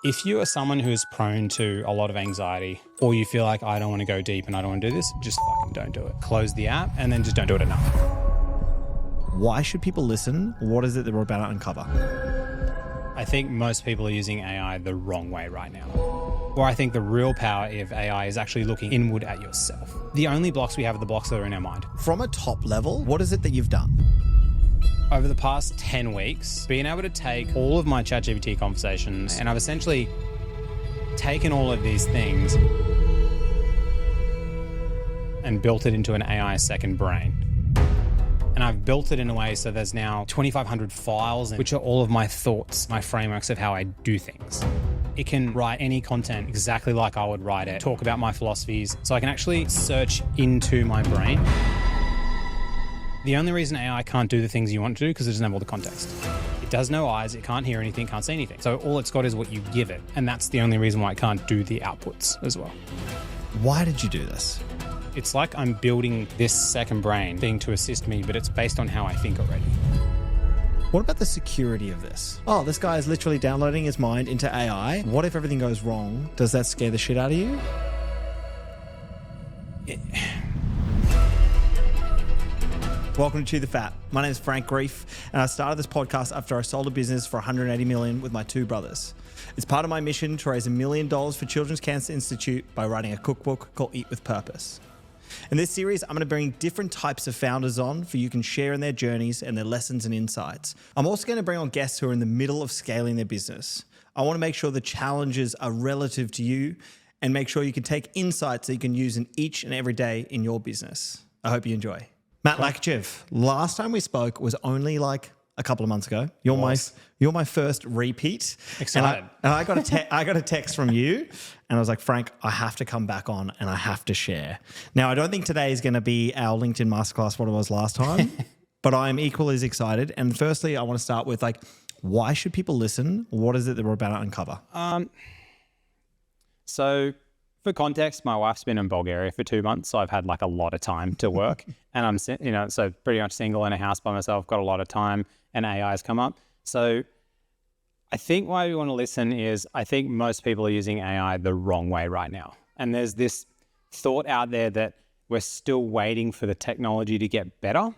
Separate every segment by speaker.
Speaker 1: If you are someone who is prone to a lot of anxiety, or you feel like I don't want to go deep and I don't want to do this, just fucking don't do it. Close the app and then just don't do it enough.
Speaker 2: Why should people listen? What is it that we're about to uncover?
Speaker 1: I think most people are using AI the wrong way right now. Or I think the real power of AI is actually looking inward at yourself. The only blocks we have are the blocks that are in our mind.
Speaker 2: From a top level, what is it that you've done?
Speaker 1: Over the past 10 weeks, being able to take all of my ChatGPT conversations, and I've essentially taken all of these things and built it into an AI second brain. And I've built it in a way so there's now 2,500 files, which are all of my thoughts, my frameworks of how I do things. It can write any content exactly like I would write it, talk about my philosophies, so I can actually search into my brain. The only reason AI can't do the things you want to do because it doesn't have all the context. It does no eyes, it can't hear anything, can't see anything. So all it's got is what you give it. And that's the only reason why it can't do the outputs as well.
Speaker 2: Why did you do this?
Speaker 1: It's like I'm building this second brain thing to assist me, but it's based on how I think already.
Speaker 2: What about the security of this? Oh, this guy is literally downloading his mind into AI. What if everything goes wrong? Does that scare the shit out of you? Welcome to Chew the Fat. My name is Frank Grief, and I started this podcast after I sold a business for $180 million with my two brothers. It's part of my mission to raise $1 million for Children's Cancer Institute by writing a cookbook called Eat with Purpose. In this series, I'm going to bring different types of founders on for you can share in their journeys and their lessons and insights. I'm also going to bring on guests who are in the middle of scaling their business. I want to make sure the challenges are relative to you and make sure you can take insights that you can use in each and every day in your business. I hope you enjoy. Matt Lakachev, last time we spoke was only like a couple of months ago. You're my first repeat.
Speaker 1: Excited.
Speaker 2: And I got a text from you, and I was like, Frank, I have to come back on and I have to share. Now, I don't think today is going to be our LinkedIn masterclass what it was last time, but I'm equally as excited. And firstly, I want to start with why should people listen? What is it that we're about to uncover?
Speaker 1: So for context, my wife's been in Bulgaria for 2 months, so I've had a lot of time to work, and I'm so pretty much single in a house by myself, got a lot of time, and AI has come up. So I think why we want to listen is I think most people are using AI the wrong way right now, and there's this thought out there that we're still waiting for the technology to get better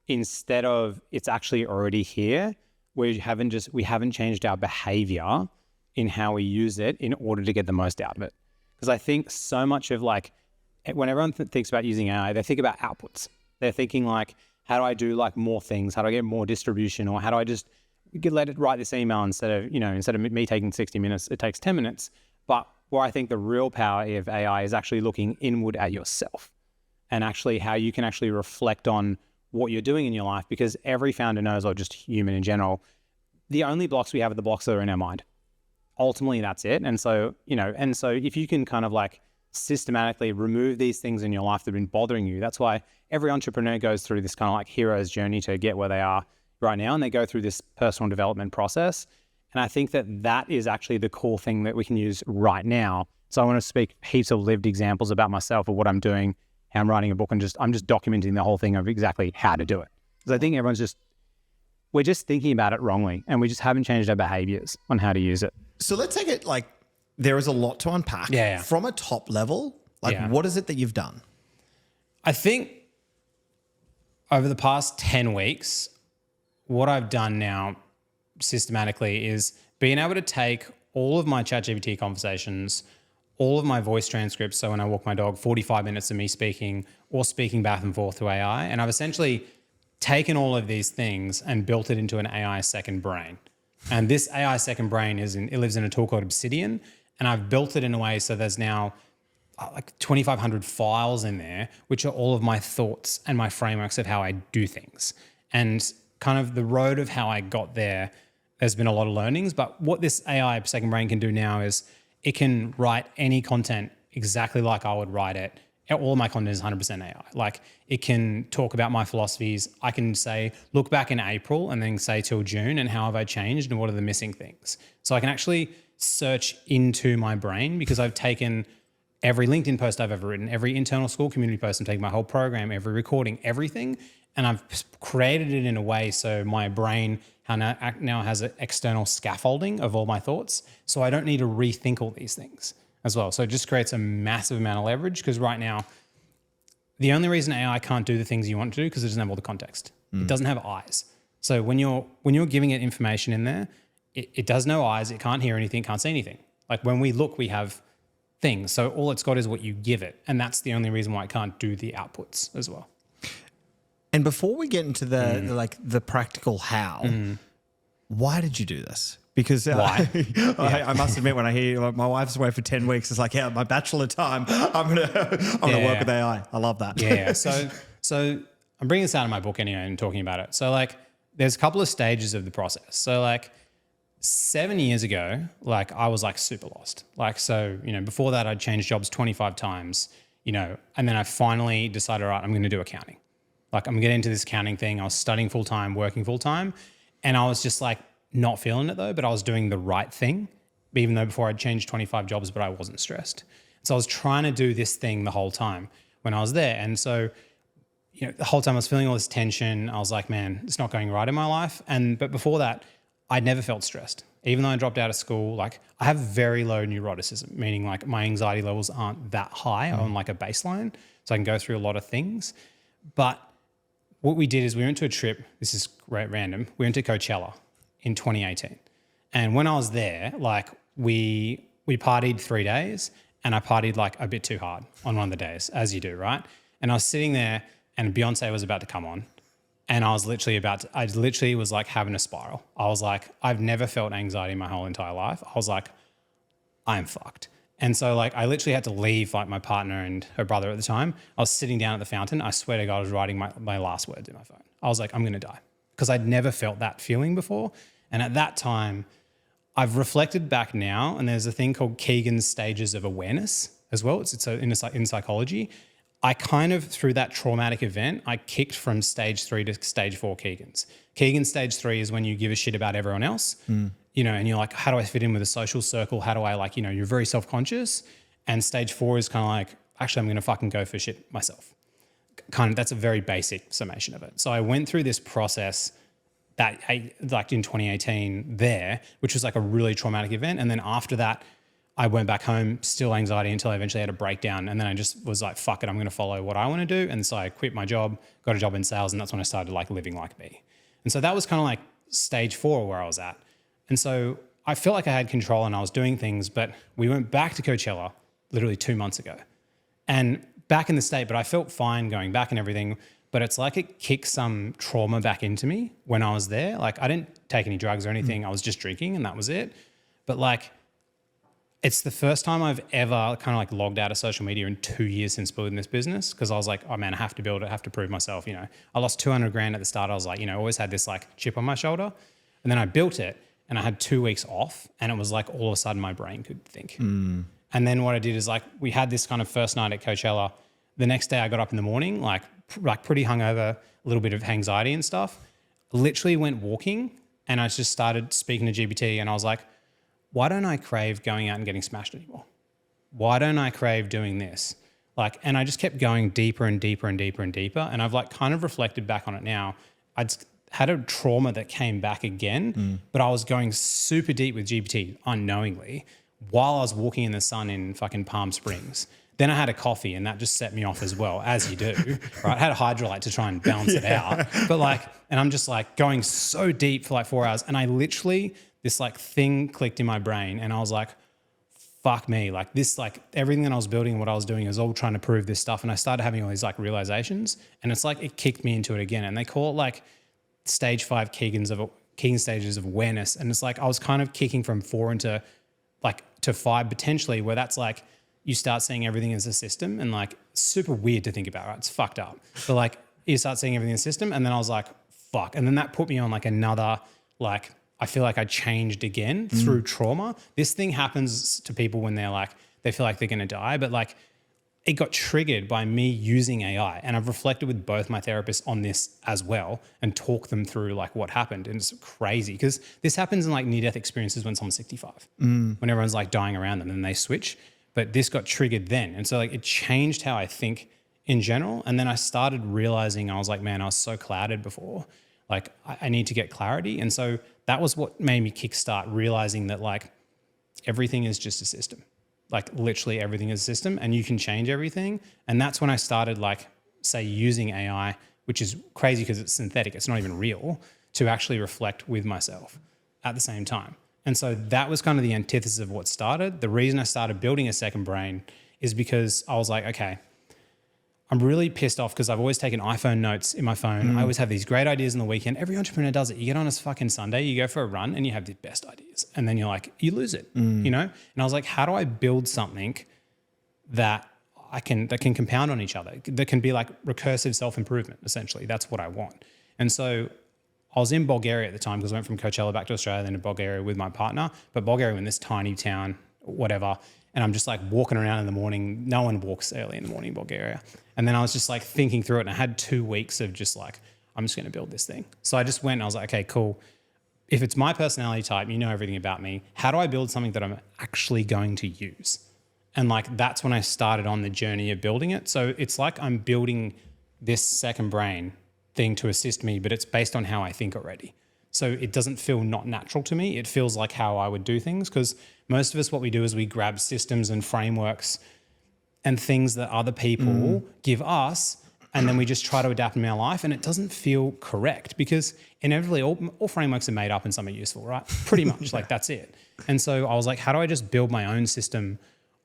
Speaker 1: instead of it's actually already here. We haven't changed our behavior in how we use it in order to get the most out of it. Because I think so much of when everyone thinks about using AI, they think about outputs. They're thinking how do I do more things? How do I get more distribution? Or how do I just let it write this email instead of me taking 60 minutes, it takes 10 minutes. But where I think the real power of AI is actually looking inward at yourself and actually how you can actually reflect on what you're doing in your life, because every founder knows, or just human in general, the only blocks we have are the blocks that are in our mind. Ultimately, that's it. And so, if you can kind of systematically remove these things in your life that have been bothering you, that's why every entrepreneur goes through this kind of hero's journey to get where they are right now. And they go through this personal development process. And I think that is actually the cool thing that we can use right now. So I want to speak heaps of lived examples about myself of what I'm doing, how I'm writing a book, and I'm just documenting the whole thing of exactly how to do it. Because I think we're just thinking about it wrongly, and we just haven't changed our behaviors on how to use it.
Speaker 2: So let's take it there is a lot to unpack.
Speaker 1: Yeah.
Speaker 2: From a top level, what is it that you've done?
Speaker 1: I think over the past 10 weeks, what I've done now systematically is being able to take all of my ChatGPT conversations, all of my voice transcripts. So when I walk my dog, 45 minutes of me speaking or speaking back and forth to AI. And I've essentially taken all of these things and built it into an AI second brain. And this AI second brain it lives in a tool called Obsidian. And I've built it in a way so there's now 2,500 files in there, which are all of my thoughts and my frameworks of how I do things. And kind of the road of how I got there's been a lot of learnings. But what this AI second brain can do now is it can write any content exactly like I would write it. All of my content is 100% AI. It can talk about my philosophies. I can say, look back in April and then say till June and how have I changed and what are the missing things. So I can actually search into my brain because I've taken every LinkedIn post I've ever written, every internal school community post. I'm taking my whole program, every recording, everything. And I've created it in a way so my brain now has an external scaffolding of all my thoughts. So I don't need to rethink all these things as well. So it just creates a massive amount of leverage, because right now, the only reason AI can't do the things you want to do because it doesn't have all the context. It doesn't have eyes. So when you're giving it information in there, it does no eyes. It can't hear anything, can't see anything. Like when we look, we have things. So all it's got is what you give it. And that's the only reason why it can't do the outputs as well.
Speaker 2: And before we get into the practical how, why did you do this? Because I must admit, when I hear my wife's away for 10 weeks, it's like, yeah, my bachelor time, I'm gonna work with AI. I love that.
Speaker 1: Yeah. So I'm bringing this out of my book anyway and talking about it. So like, there's a couple of stages of the process. So like 7 years ago, like I was like super lost. Like, so, before that I'd changed jobs 25 times, and then I finally decided, all right, I'm going to do accounting. Like I'm getting into this accounting thing. I was studying full time, working full time. And I was just like not feeling it though, but I was doing the right thing, even though before I'd changed 25 jobs, but I wasn't stressed. So I was trying to do this thing the whole time when I was there. And so, the whole time I was feeling all this tension. I was like, man, it's not going right in my life. But before that, I'd never felt stressed. Even though I dropped out of school, like I have very low neuroticism, meaning like my anxiety levels aren't that high on like a baseline. So I can go through a lot of things. But what we did is we went to a trip. This is random. We went to Coachella in 2018. And when I was there, like we partied 3 days, and I partied like a bit too hard on one of the days, as you do, right? And I was sitting there and Beyonce was about to come on. And I literally was like having a spiral. I was like, I've never felt anxiety in my whole entire life. I was like, I'm fucked. And so like, I literally had to leave like my partner and her brother at the time. I was sitting down at the fountain. I swear to God, I was writing my last words in my phone. I was like, I'm going to die, because I'd never felt that feeling before. And at that time, I've reflected back now, and there's a thing called Keegan's stages of awareness as well. It's in psychology. I kind of, through that traumatic event, I kicked from stage 3 to stage 4 Keegan's. Keegan's stage 3 is when you give a shit about everyone else, and you're like, how do I fit in with a social circle? How do I you're very self-conscious. And stage 4 is kind of like, actually, I'm going to fucking go for shit myself. That's a very basic summation of it. So I went through this process that like in 2018 there, which was like a really traumatic event. And then after that, I went back home, still anxiety, until I eventually had a breakdown. And then I just was like, fuck it, I'm going to follow what I want to do. And so I quit my job, got a job in sales, and that's when I started like living like me. And so that was kind of like stage 4 where I was at. And so I felt like I had control and I was doing things, but we went back to Coachella literally 2 months ago and back in the state, but I felt fine going back and everything. But it's like it kicked some trauma back into me when I was there. Like I didn't take any drugs or anything. I was just drinking and that was it. But like, it's the first time I've ever kind of like logged out of social media in 2 years since building this business, because I was like, oh man, I have to build it, I have to prove myself. I lost 200 grand at the start. I was like, always had this like chip on my shoulder. And then I built it and I had 2 weeks off, and it was like all of a sudden my brain could think. And then what I did is like, we had this kind of first night at Coachella. The next day I got up in the morning, like pretty hungover, a little bit of anxiety and stuff. Literally went walking and I just started speaking to GPT, and I was like, why don't I crave going out and getting smashed anymore? Why don't I crave doing this? And I just kept going deeper and deeper and deeper and deeper. And I've like kind of reflected back on it now. I'd had a trauma that came back again, but I was going super deep with GPT unknowingly while I was walking in the sun in fucking Palm Springs. Then I had a coffee and that just set me off as well, as you do, right? I had a hydrolyte to try and balance it out. But and I'm just like going so deep for like 4 hours, and I literally, this like thing clicked in my brain, and I was like, fuck me. Like this, like everything that I was building and what I was doing is all trying to prove this stuff. And I started having all these like realizations, and it's like, it kicked me into it again. And they call it like stage 5 Keegan stages of awareness. And it's like, I was kind of kicking from 4 into to 5 potentially, where that's like, you start seeing everything as a system, and like super weird to think about, right? It's fucked up. But like you start seeing everything as a system, and then I was like, fuck. And then that put me on like another, like, I feel like I changed again through trauma. This thing happens to people when they're like, they feel like they're going to die, but like it got triggered by me using AI. And I've reflected with both my therapists on this as well and talk them through like what happened. And it's crazy because this happens in like near-death experiences when someone's 65, when everyone's like dying around them and they switch. but this got triggered then. And so like it changed how I think in general. And then I started realizing, I was like, man, I was so clouded before. Like I need to get clarity. And so that was what made me kickstart realizing that like everything is just a system. Like literally everything is a system and you can change everything. And that's when I started like, say, using AI, which is crazy because it's synthetic. It's not even real, to actually reflect with myself at the same time. And so that was kind of the antithesis of what started. The reason I started building a second brain is because I was like, okay, I'm really pissed off because I've always taken iPhone notes in my phone. I always have these great ideas on the weekend. Every entrepreneur does it. You get on a fucking Sunday, you go for a run and you have the best ideas. And then you're like, you lose it, you know? And I was like, how do I build something that that can compound on each other, that can be like recursive self-improvement, essentially. That's what I want. And so I was in Bulgaria at the time because I went from Coachella back to Australia, then to Bulgaria with my partner. But Bulgaria in this tiny town, whatever. And I'm just like walking around in the morning. No one walks early in the morning in Bulgaria. And then I was just like thinking through it and I had 2 weeks of just like, I'm just going to build this thing. So I just went and I was like, okay, cool. If it's my personality type, you know everything about me. How do I build something that I'm actually going to use? And like, that's when I started on the journey of building it. So it's like I'm building this second brain thing to assist me, but it's based on how I think already. So it doesn't feel not natural to me. It feels like how I would do things, because most of us, what we do is we grab systems and frameworks and things that other people give us, and then we just try to adapt them in our life, and it doesn't feel correct because inevitably all frameworks are made up and some are useful, right? Pretty much like that's it. And so I was like, how do I just build my own system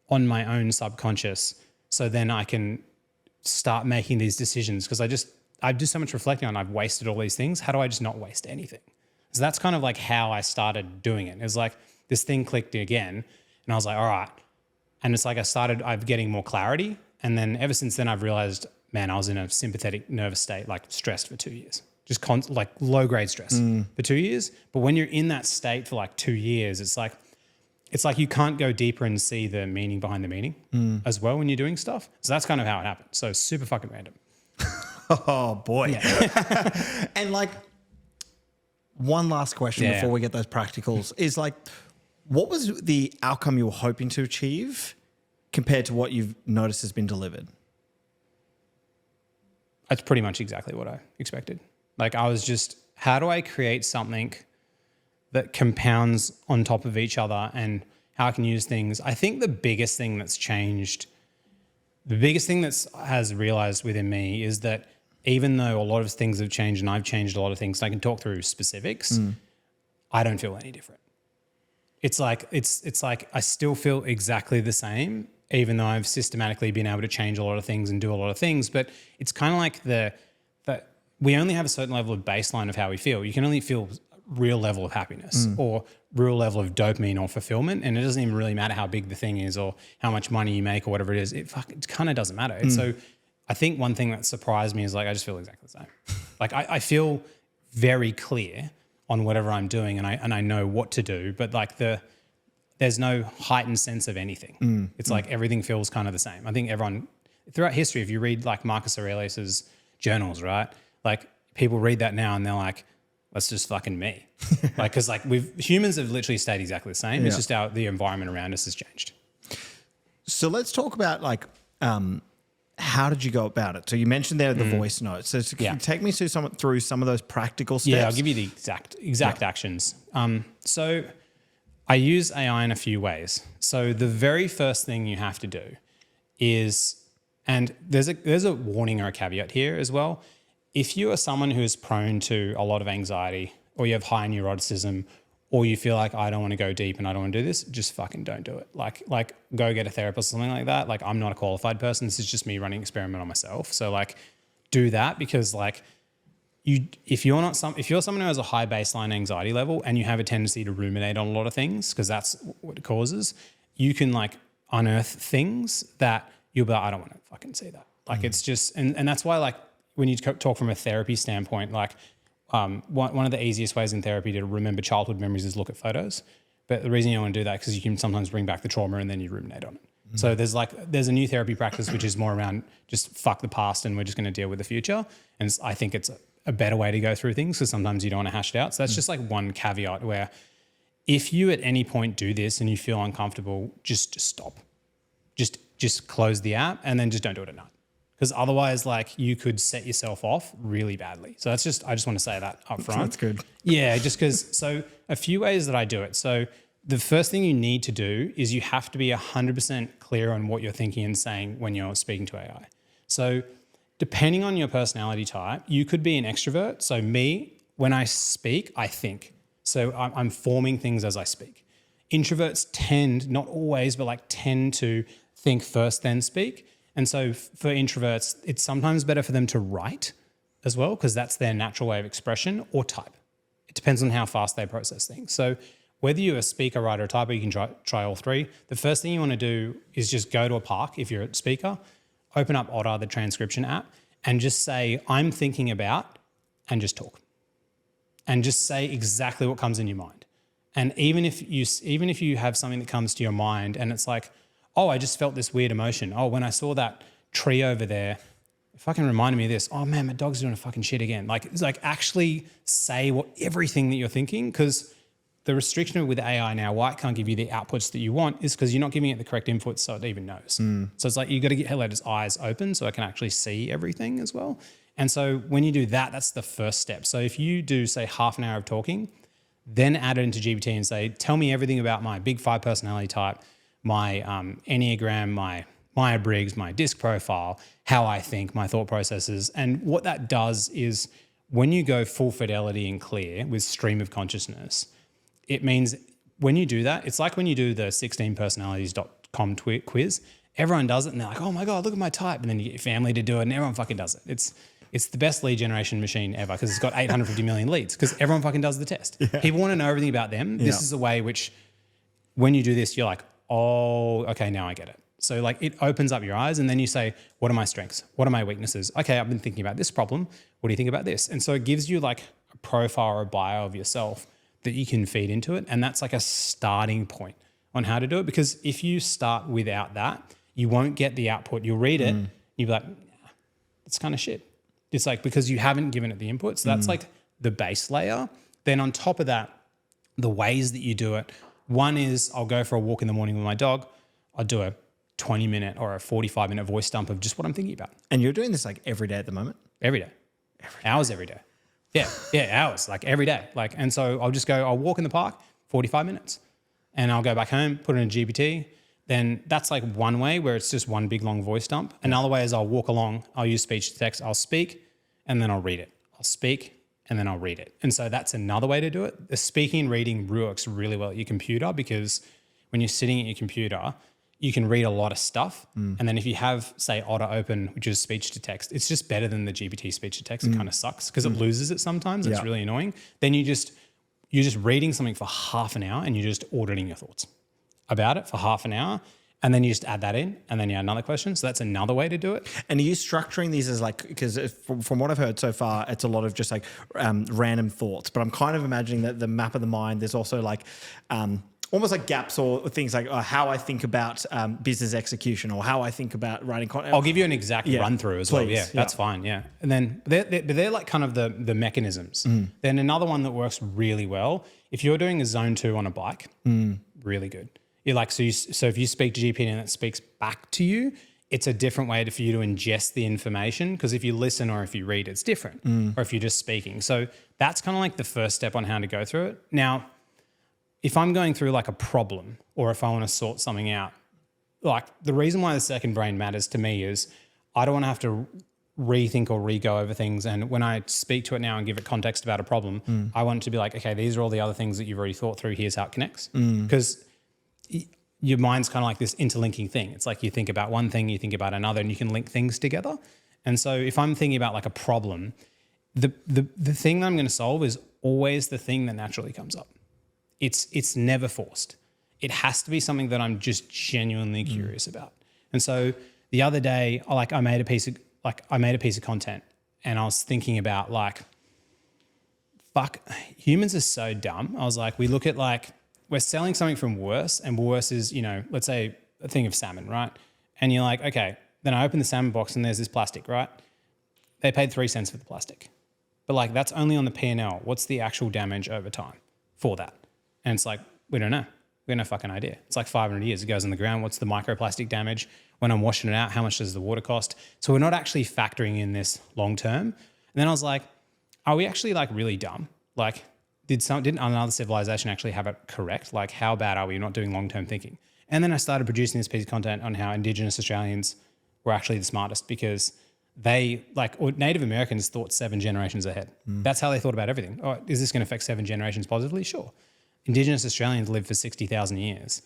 Speaker 1: on my own subconscious so then I can start making these decisions? Because I do so much reflecting on, I've wasted all these things. How do I just not waste anything? So that's kind of like how I started doing it. It was like this thing clicked again and I was like, all right. And it's like I'm getting more clarity. And then ever since then I've realized, man, I was in a sympathetic nervous state, like stressed for 2 years, just like low grade stress for 2 years. But when you're in that state for like 2 years, it's like you can't go deeper and see the meaning behind the meaning as well when you're doing stuff. So that's kind of how it happened. So super fucking random.
Speaker 2: Oh boy.
Speaker 1: Yeah.
Speaker 2: And like one last question before we get those practicals is like, what was the outcome you were hoping to achieve compared to what you've noticed has been delivered?
Speaker 1: That's pretty much exactly what I expected. Like I was just, how do I create something that compounds on top of each other and how I can use things? I think the biggest thing that's changed, the biggest thing that has realized within me is that even though a lot of things have changed and I've changed a lot of things, and I can talk through specifics, I don't feel any different. It's like I still feel exactly the same, even though I've systematically been able to change a lot of things and do a lot of things. But it's kind of like that we only have a certain level of baseline of how we feel. You can only feel real level of happiness or real level of dopamine or fulfillment. And it doesn't even really matter how big the thing is or how much money you make or whatever it is. It kind of doesn't matter. And so I think one thing that surprised me is like, I just feel exactly the same. Like I feel very clear on whatever I'm doing and I know what to do, but like there's no heightened sense of anything. It's like everything feels kind of the same. I think everyone throughout history, if you read like Marcus Aurelius's journals, right? Like people read that now and they're like, that's just fucking me. Like, cause like humans have literally stayed exactly the same. It's just the environment around us has changed.
Speaker 2: So let's talk about like, how did you go about it? So you mentioned there the voice notes. So can you take me through some of those practical steps?
Speaker 1: Yeah, I'll give you the exact actions. So I use AI in a few ways. So the very first thing you have to do is, and there's a warning or a caveat here as well. If you are someone who is prone to a lot of anxiety or you have high neuroticism or you feel like I don't want to go deep and I don't want to do this, just fucking don't do it. Like go get a therapist or something like that. Like I'm not a qualified person. This is just me running an experiment on myself. So like do that because like if you're someone who has a high baseline anxiety level and you have a tendency to ruminate on a lot of things because that's what it causes, you can like unearth things that you'll be like, I don't want to fucking see that. Like it's just, and that's why like when you talk from a therapy standpoint, like one of the easiest ways in therapy to remember childhood memories is look at photos. But the reason you don't want to do that is because you can sometimes bring back the trauma and then you ruminate on it. So there's a new therapy practice which is more around just fuck the past and we're just going to deal with the future. And I think it's a better way to go through things because sometimes you don't want to hash it out. So that's just like one caveat where if you at any point do this and you feel uncomfortable, just stop. just close the app and then just don't do it at night. Because otherwise, like, you could set yourself off really badly. So I just want to say that up front.
Speaker 2: That's good.
Speaker 1: Yeah, just because, so a few ways that I do it. So the first thing you need to do is you have to be 100% clear on what you're thinking and saying when you're speaking to AI. So depending on your personality type, you could be an extrovert. So me, when I speak, I think. So I'm forming things as I speak. Introverts tend, not always, but like tend to think first, then speak. And so for introverts, it's sometimes better for them to write as well, because that's their natural way of expression, or type. It depends on how fast they process things. So whether you're a speaker, writer, or typer, you can try all three. The first thing you want to do is just go to a park if you're a speaker, open up Otter, the transcription app, and just say, I'm thinking about, and just talk. And just say exactly what comes in your mind. And even if you have something that comes to your mind and it's like, oh, I just felt this weird emotion. Oh, when I saw that tree over there, it fucking reminded me of this. Oh man, my dog's doing a fucking shit again. Like, it's like, actually say everything that you're thinking, because the restriction with AI now, why it can't give you the outputs that you want, is because you're not giving it the correct inputs so it even knows. So it's like, you got to let its eyes open so it can actually see everything as well. And so when you do that, that's the first step. So if you do, say, half an hour of talking, then add it into GPT and say, tell me everything about my big 5 personality type, my Enneagram, my Myers-Briggs, my DISC profile, how I think, my thought processes. And what that does is, when you go full fidelity and clear with stream of consciousness, it means when you do that, it's like when you do the 16personalities.com quiz, everyone does it and they're like, oh my God, look at my type. And then you get your family to do it and everyone fucking does it. It's the best lead generation machine ever, because it's got 850 million leads, because everyone fucking does the test. Yeah. People want to know everything about them. This is a way which, when you do this, you're like, oh, okay, now I get it. So like, it opens up your eyes, and then you say, what are my strengths? What are my weaknesses? Okay, I've been thinking about this problem. What do you think about this? And so it gives you like a profile or a bio of yourself that you can feed into it. And that's like a starting point on how to do it. Because if you start without that, you won't get the output. You'll read it, you'll be like, nah, it's kind of shit. It's like, because you haven't given it the input. So that's like the base layer. Then on top of that, the ways that you do it, one is, I'll go for a walk in the morning with my dog. I'll do a 20-minute or a 45-minute voice dump of just what I'm thinking about.
Speaker 2: And you're doing this like every day at the moment?
Speaker 1: Every day. Hours every day. Yeah, hours, like every day. Like, and so I'll walk in the park, 45 minutes, and I'll go back home, put it in GPT. Then that's like one way where it's just one big long voice dump. Another way is I'll walk along, I'll use speech to text, I'll speak, and then I'll read it. I'll speak, and then I'll read it. And so that's another way to do it. The speaking and reading works really well at your computer, because when you're sitting at your computer, you can read a lot of stuff. And then if you have, say, Otter open, which is speech to text, it's just better than the GPT speech to text. It kind of sucks because it loses it sometimes. It's really annoying. Then you're just reading something for half an hour and you're just auditing your thoughts about it for half an hour. And then you just add that in, and then you add another question. So that's another way to do it.
Speaker 2: And are you structuring these as like, because from what I've heard so far, it's a lot of just like random thoughts, but I'm kind of imagining that the map of the mind, there's also like almost like gaps or things like how I think about business execution, or how I think about writing content.
Speaker 1: I'll give you an exact run through as well. Yeah, that's fine. Yeah. And then they're like kind of the mechanisms. Then another one that works really well, if you're doing a zone 2 on a bike, really good. You're like, so if you speak to GPT and it speaks back to you, it's a different way for you to ingest the information, because if you listen or if you read, it's different, or if you're just speaking. So that's kind of like the first step on how to go through it. Now, if I'm going through like a problem, or if I want to sort something out, like the reason why the second brain matters to me is I don't want to have to rethink or re-go over things. And when I speak to it now and give it context about a problem, I want it to be like, okay, these are all the other things that you've already thought through. Here's how it connects. Because your mind's kind of like this interlinking thing. It's like you think about one thing, you think about another, and you can link things together. And so if I'm thinking about like a problem, the thing that I'm going to solve is always the thing that naturally comes up. It's never forced. It has to be something that I'm just genuinely curious about. And so the other day, I made a piece of content, and I was thinking about like, fuck, humans are so dumb. I was like, we look at like, we're selling something from Worse, and Worse is, let's say a thing of salmon, right? And you're like, okay, then I open the salmon box and there's this plastic, right? They paid 3 cents for the plastic. But like, that's only on the P&L. What's the actual damage over time for that? And it's like, we don't know. We have no fucking idea. It's like 500 years. It goes in the ground. What's the microplastic damage? When I'm washing it out, how much does the water cost? So we're not actually factoring in this long term. And then I was like, are we actually like really dumb? Like, didn't another civilization actually have it correct? Like, how bad are we not doing long-term thinking? And then I started producing this piece of content on how Indigenous Australians were actually the smartest because they, or Native Americans thought 7 generations ahead. That's how they thought about everything. Oh, is this going to affect 7 generations positively? Sure. Indigenous Australians lived for 60,000 years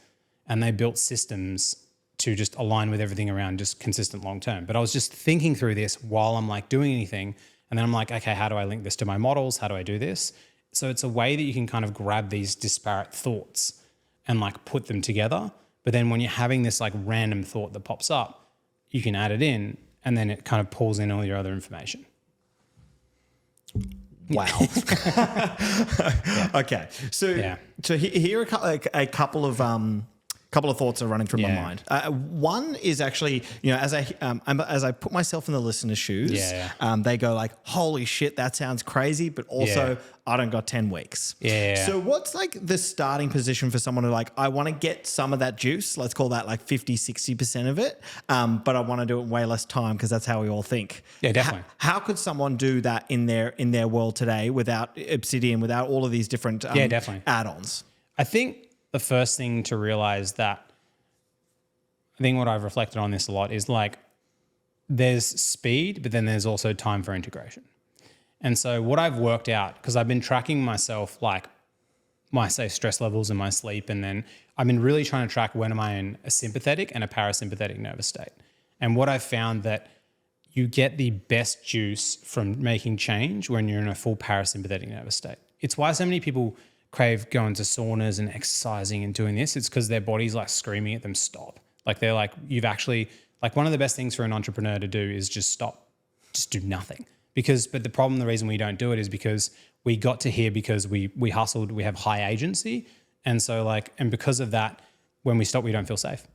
Speaker 1: and they built systems to just align with everything around just consistent long term. But I was just thinking through this while I'm like doing anything. And then I'm like, okay, how do I link this to my models? How do I do this? So it's a way that you can kind of grab these disparate thoughts and like put them together. But then when you're having this like random thought that pops up, you can add it in and then it kind of pulls in all your other information.
Speaker 2: Wow. Okay. So here are a couple of thoughts are running through my mind. One is actually, as I put myself in the listener's shoes, they go like, "Holy shit, that sounds crazy," but also I don't got 10 weeks. So what's like the starting position for someone who like, I want to get some of that juice, let's call that like 50-60% of it, but I want to do it in way less time because that's how we all think.
Speaker 1: Yeah, definitely.
Speaker 2: How could someone do that in their world today without Obsidian, without all of these different
Speaker 1: definitely
Speaker 2: add-ons?
Speaker 1: I think the first thing to realize that, I think what I've reflected on this a lot is like, there's speed, but then there's also time for integration. And so what I've worked out, because I've been tracking myself, like my say stress levels and my sleep, and then I've been really trying to track when am I in a sympathetic and a parasympathetic nervous state. And what I've found that you get the best juice from making change when you're in a full parasympathetic nervous state. It's why so many people crave going to saunas and exercising and doing this. It's because their body's like screaming at them, stop. Like they're like, you've actually, like one of the best things for an entrepreneur to do is just stop, just do nothing. But the problem, the reason we don't do it is because we got to here because we hustled, we have high agency. And so and because of that, when we stop, we don't feel safe.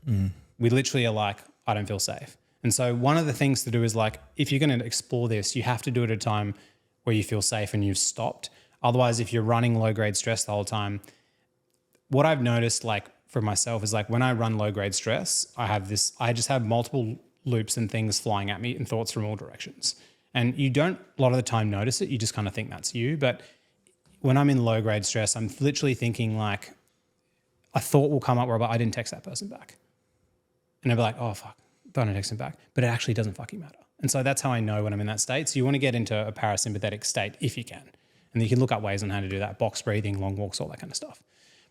Speaker 1: We literally are like, I don't feel safe. And so one of the things to do is like, if you're going to explore this, you have to do it at a time where you feel safe and you've stopped. Otherwise, if you're running low grade stress the whole time, what I've noticed like for myself is like when I run low grade stress, I just have multiple loops and things flying at me and thoughts from all directions. And you don't a lot of the time notice it. You just kind of think that's you. But when I'm in low grade stress, I'm literally thinking like a thought will come up where I didn't text that person back. And I'll be like, oh, fuck, I didn't text him back. But it actually doesn't fucking matter. And so that's how I know when I'm in that state. So you want to get into a parasympathetic state if you can. And you can look up ways on how to do that, box breathing, long walks, all that kind of stuff.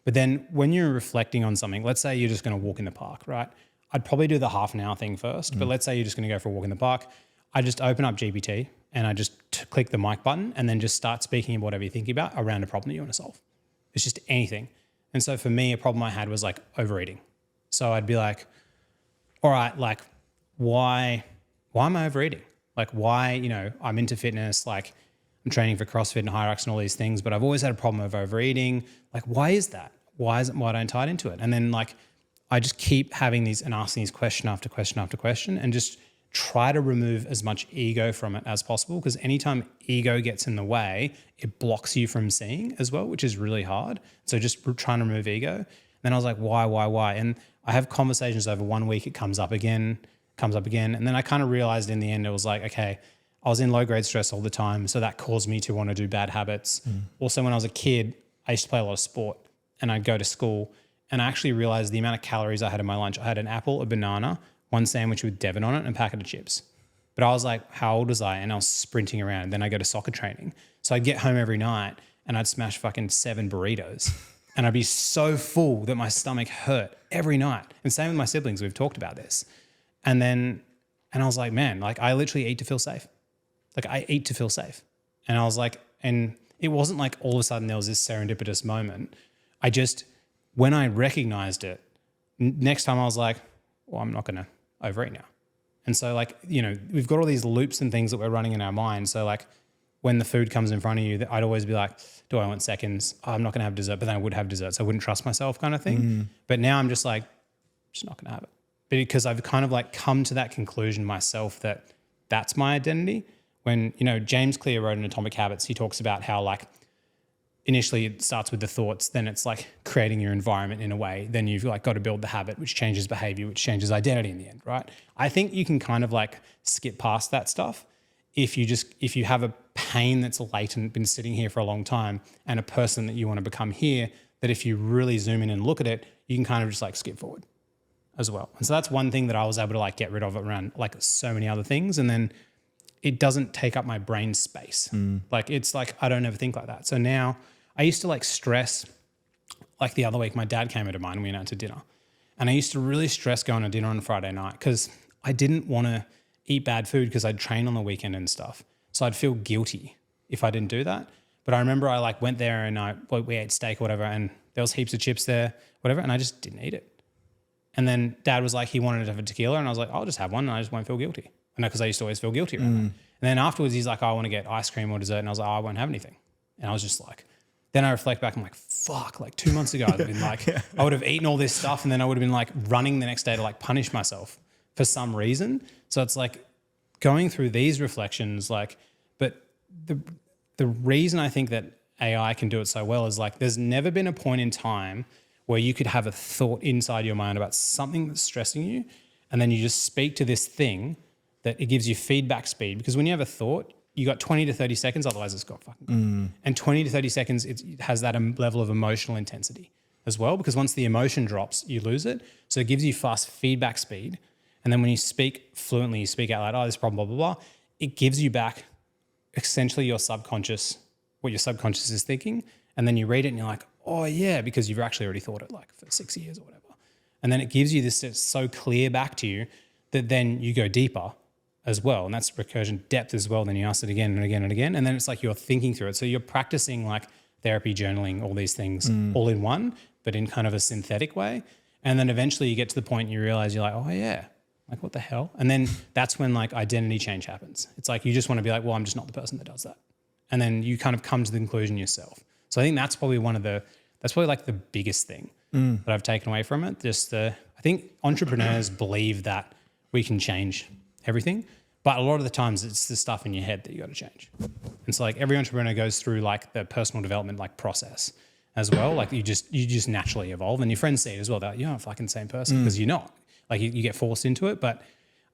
Speaker 1: But then when you're reflecting on something, let's say you're just going to walk in the park, right? I'd probably do the half an hour thing first. But let's say you're just going to go for a walk in the park. I just open up GPT and I just click the mic button and then just start speaking about whatever you're thinking about around a problem that you want to solve. It's just anything. And so for me, a problem I had was like overeating. So I'd be like, all right, like why am I overeating? Like why, I'm into fitness, like I'm training for CrossFit and Hyrox and all these things, but I've always had a problem of overeating. Like, why is that? Why don't I tie it into it? And then like, I just keep having these and asking these question after question after question and just try to remove as much ego from it as possible. Because anytime ego gets in the way, it blocks you from seeing as well, which is really hard. So just trying to remove ego. Then I was like, why? And I have conversations over 1 week. It comes up again. And then I kind of realized in the end, it was like, okay, I was in low grade stress all the time. So that caused me to want to do bad habits. Also, when I was a kid, I used to play a lot of sport and I'd go to school and I actually realized the amount of calories I had in my lunch. I had an apple, a banana, one sandwich with Devon on it and a packet of chips. But I was like, how old was I? And I was sprinting around. Then I go to soccer training. So I'd get home every night and I'd smash fucking 7 burritos and I'd be so full that my stomach hurt every night. And same with my siblings. We've talked about this. And I was like, man, like I literally eat to feel safe. Like I eat to feel safe. And I was like, and it wasn't like all of a sudden there was this serendipitous moment. When I recognized it, next time I was like, well, I'm not going to overeat now. And so like, we've got all these loops and things that we're running in our mind. So like when the food comes in front of you, I'd always be like, do I want seconds? Oh, I'm not going to have dessert, but then I would have dessert. So I wouldn't trust myself kind of thing. But now I'm just like, I'm just not going to have it. Because I've kind of like come to that conclusion myself that that's my identity. When, James Clear wrote in Atomic Habits, he talks about how like initially it starts with the thoughts, then it's like creating your environment in a way. Then you've like got to build the habit, which changes behavior, which changes identity in the end, right? I think you can kind of like skip past that stuff if you have a pain that's latent, been sitting here for a long time, and a person that you want to become here, that if you really zoom in and look at it, you can kind of just like skip forward as well. And so that's one thing that I was able to like get rid of around like so many other things. And then it doesn't take up my brain space. Like it's like, I don't ever think like that. So now I used to like stress, like the other week, my dad came into mine and we went out to dinner. And I used to really stress going to dinner on a Friday night because I didn't want to eat bad food because I'd train on the weekend and stuff. So I'd feel guilty if I didn't do that. But I remember I like went there and we ate steak or whatever, and there was heaps of chips there, whatever, and I just didn't eat it. And then Dad was like, he wanted to have a tequila, and I was like, I'll just have one and I just won't feel guilty. And because I used to always feel guilty around that. And then afterwards he's like, I want to get ice cream or dessert, and I was like, I won't have anything. And I was just like, then I reflect back, I'm like, fuck, like 2 months ago I'd have been like, I would have eaten all this stuff and then I would have been like running the next day to like punish myself for some reason. So it's like going through these reflections, like, but the reason I think that AI can do it so well is like, there's never been a point in time where you could have a thought inside your mind about something that's stressing you, and then you just speak to this thing that it gives you feedback speed. Because when you have a thought, you got 20 to 30 seconds, otherwise it's got fucking gone. And 20 to 30 seconds, it has that level of emotional intensity as well, because once the emotion drops, you lose it. So it gives you fast feedback speed. And then when you speak fluently, you speak out loud, oh, this problem, blah, blah, blah, it gives you back essentially your subconscious, what your subconscious is thinking. And then you read it and you're like, oh yeah, because you've actually already thought it like for 6 years or whatever. And then it gives you this, it's so clear back to you that then you go deeper as well. And that's recursion depth as well. Then you ask it again and again and again. And then it's like you're thinking through it. So you're practicing like therapy, journaling, all these things all in one, but in kind of a synthetic way. And then eventually you get to the point you realize you're like, oh yeah, like what the hell? And then that's when like identity change happens. It's like you just want to be like, well, I'm just not the person that does that. And then you kind of come to the conclusion yourself. So I think that's probably that's probably like the biggest thing that I've taken away from it. I think entrepreneurs believe that we can change everything, but a lot of the times it's the stuff in your head that you got to change. And so like every entrepreneur goes through like the personal development like process as well. Like you just naturally evolve, and your friends see it as well. They're like, you're not a fucking same person, because you're not. Like you get forced into it. But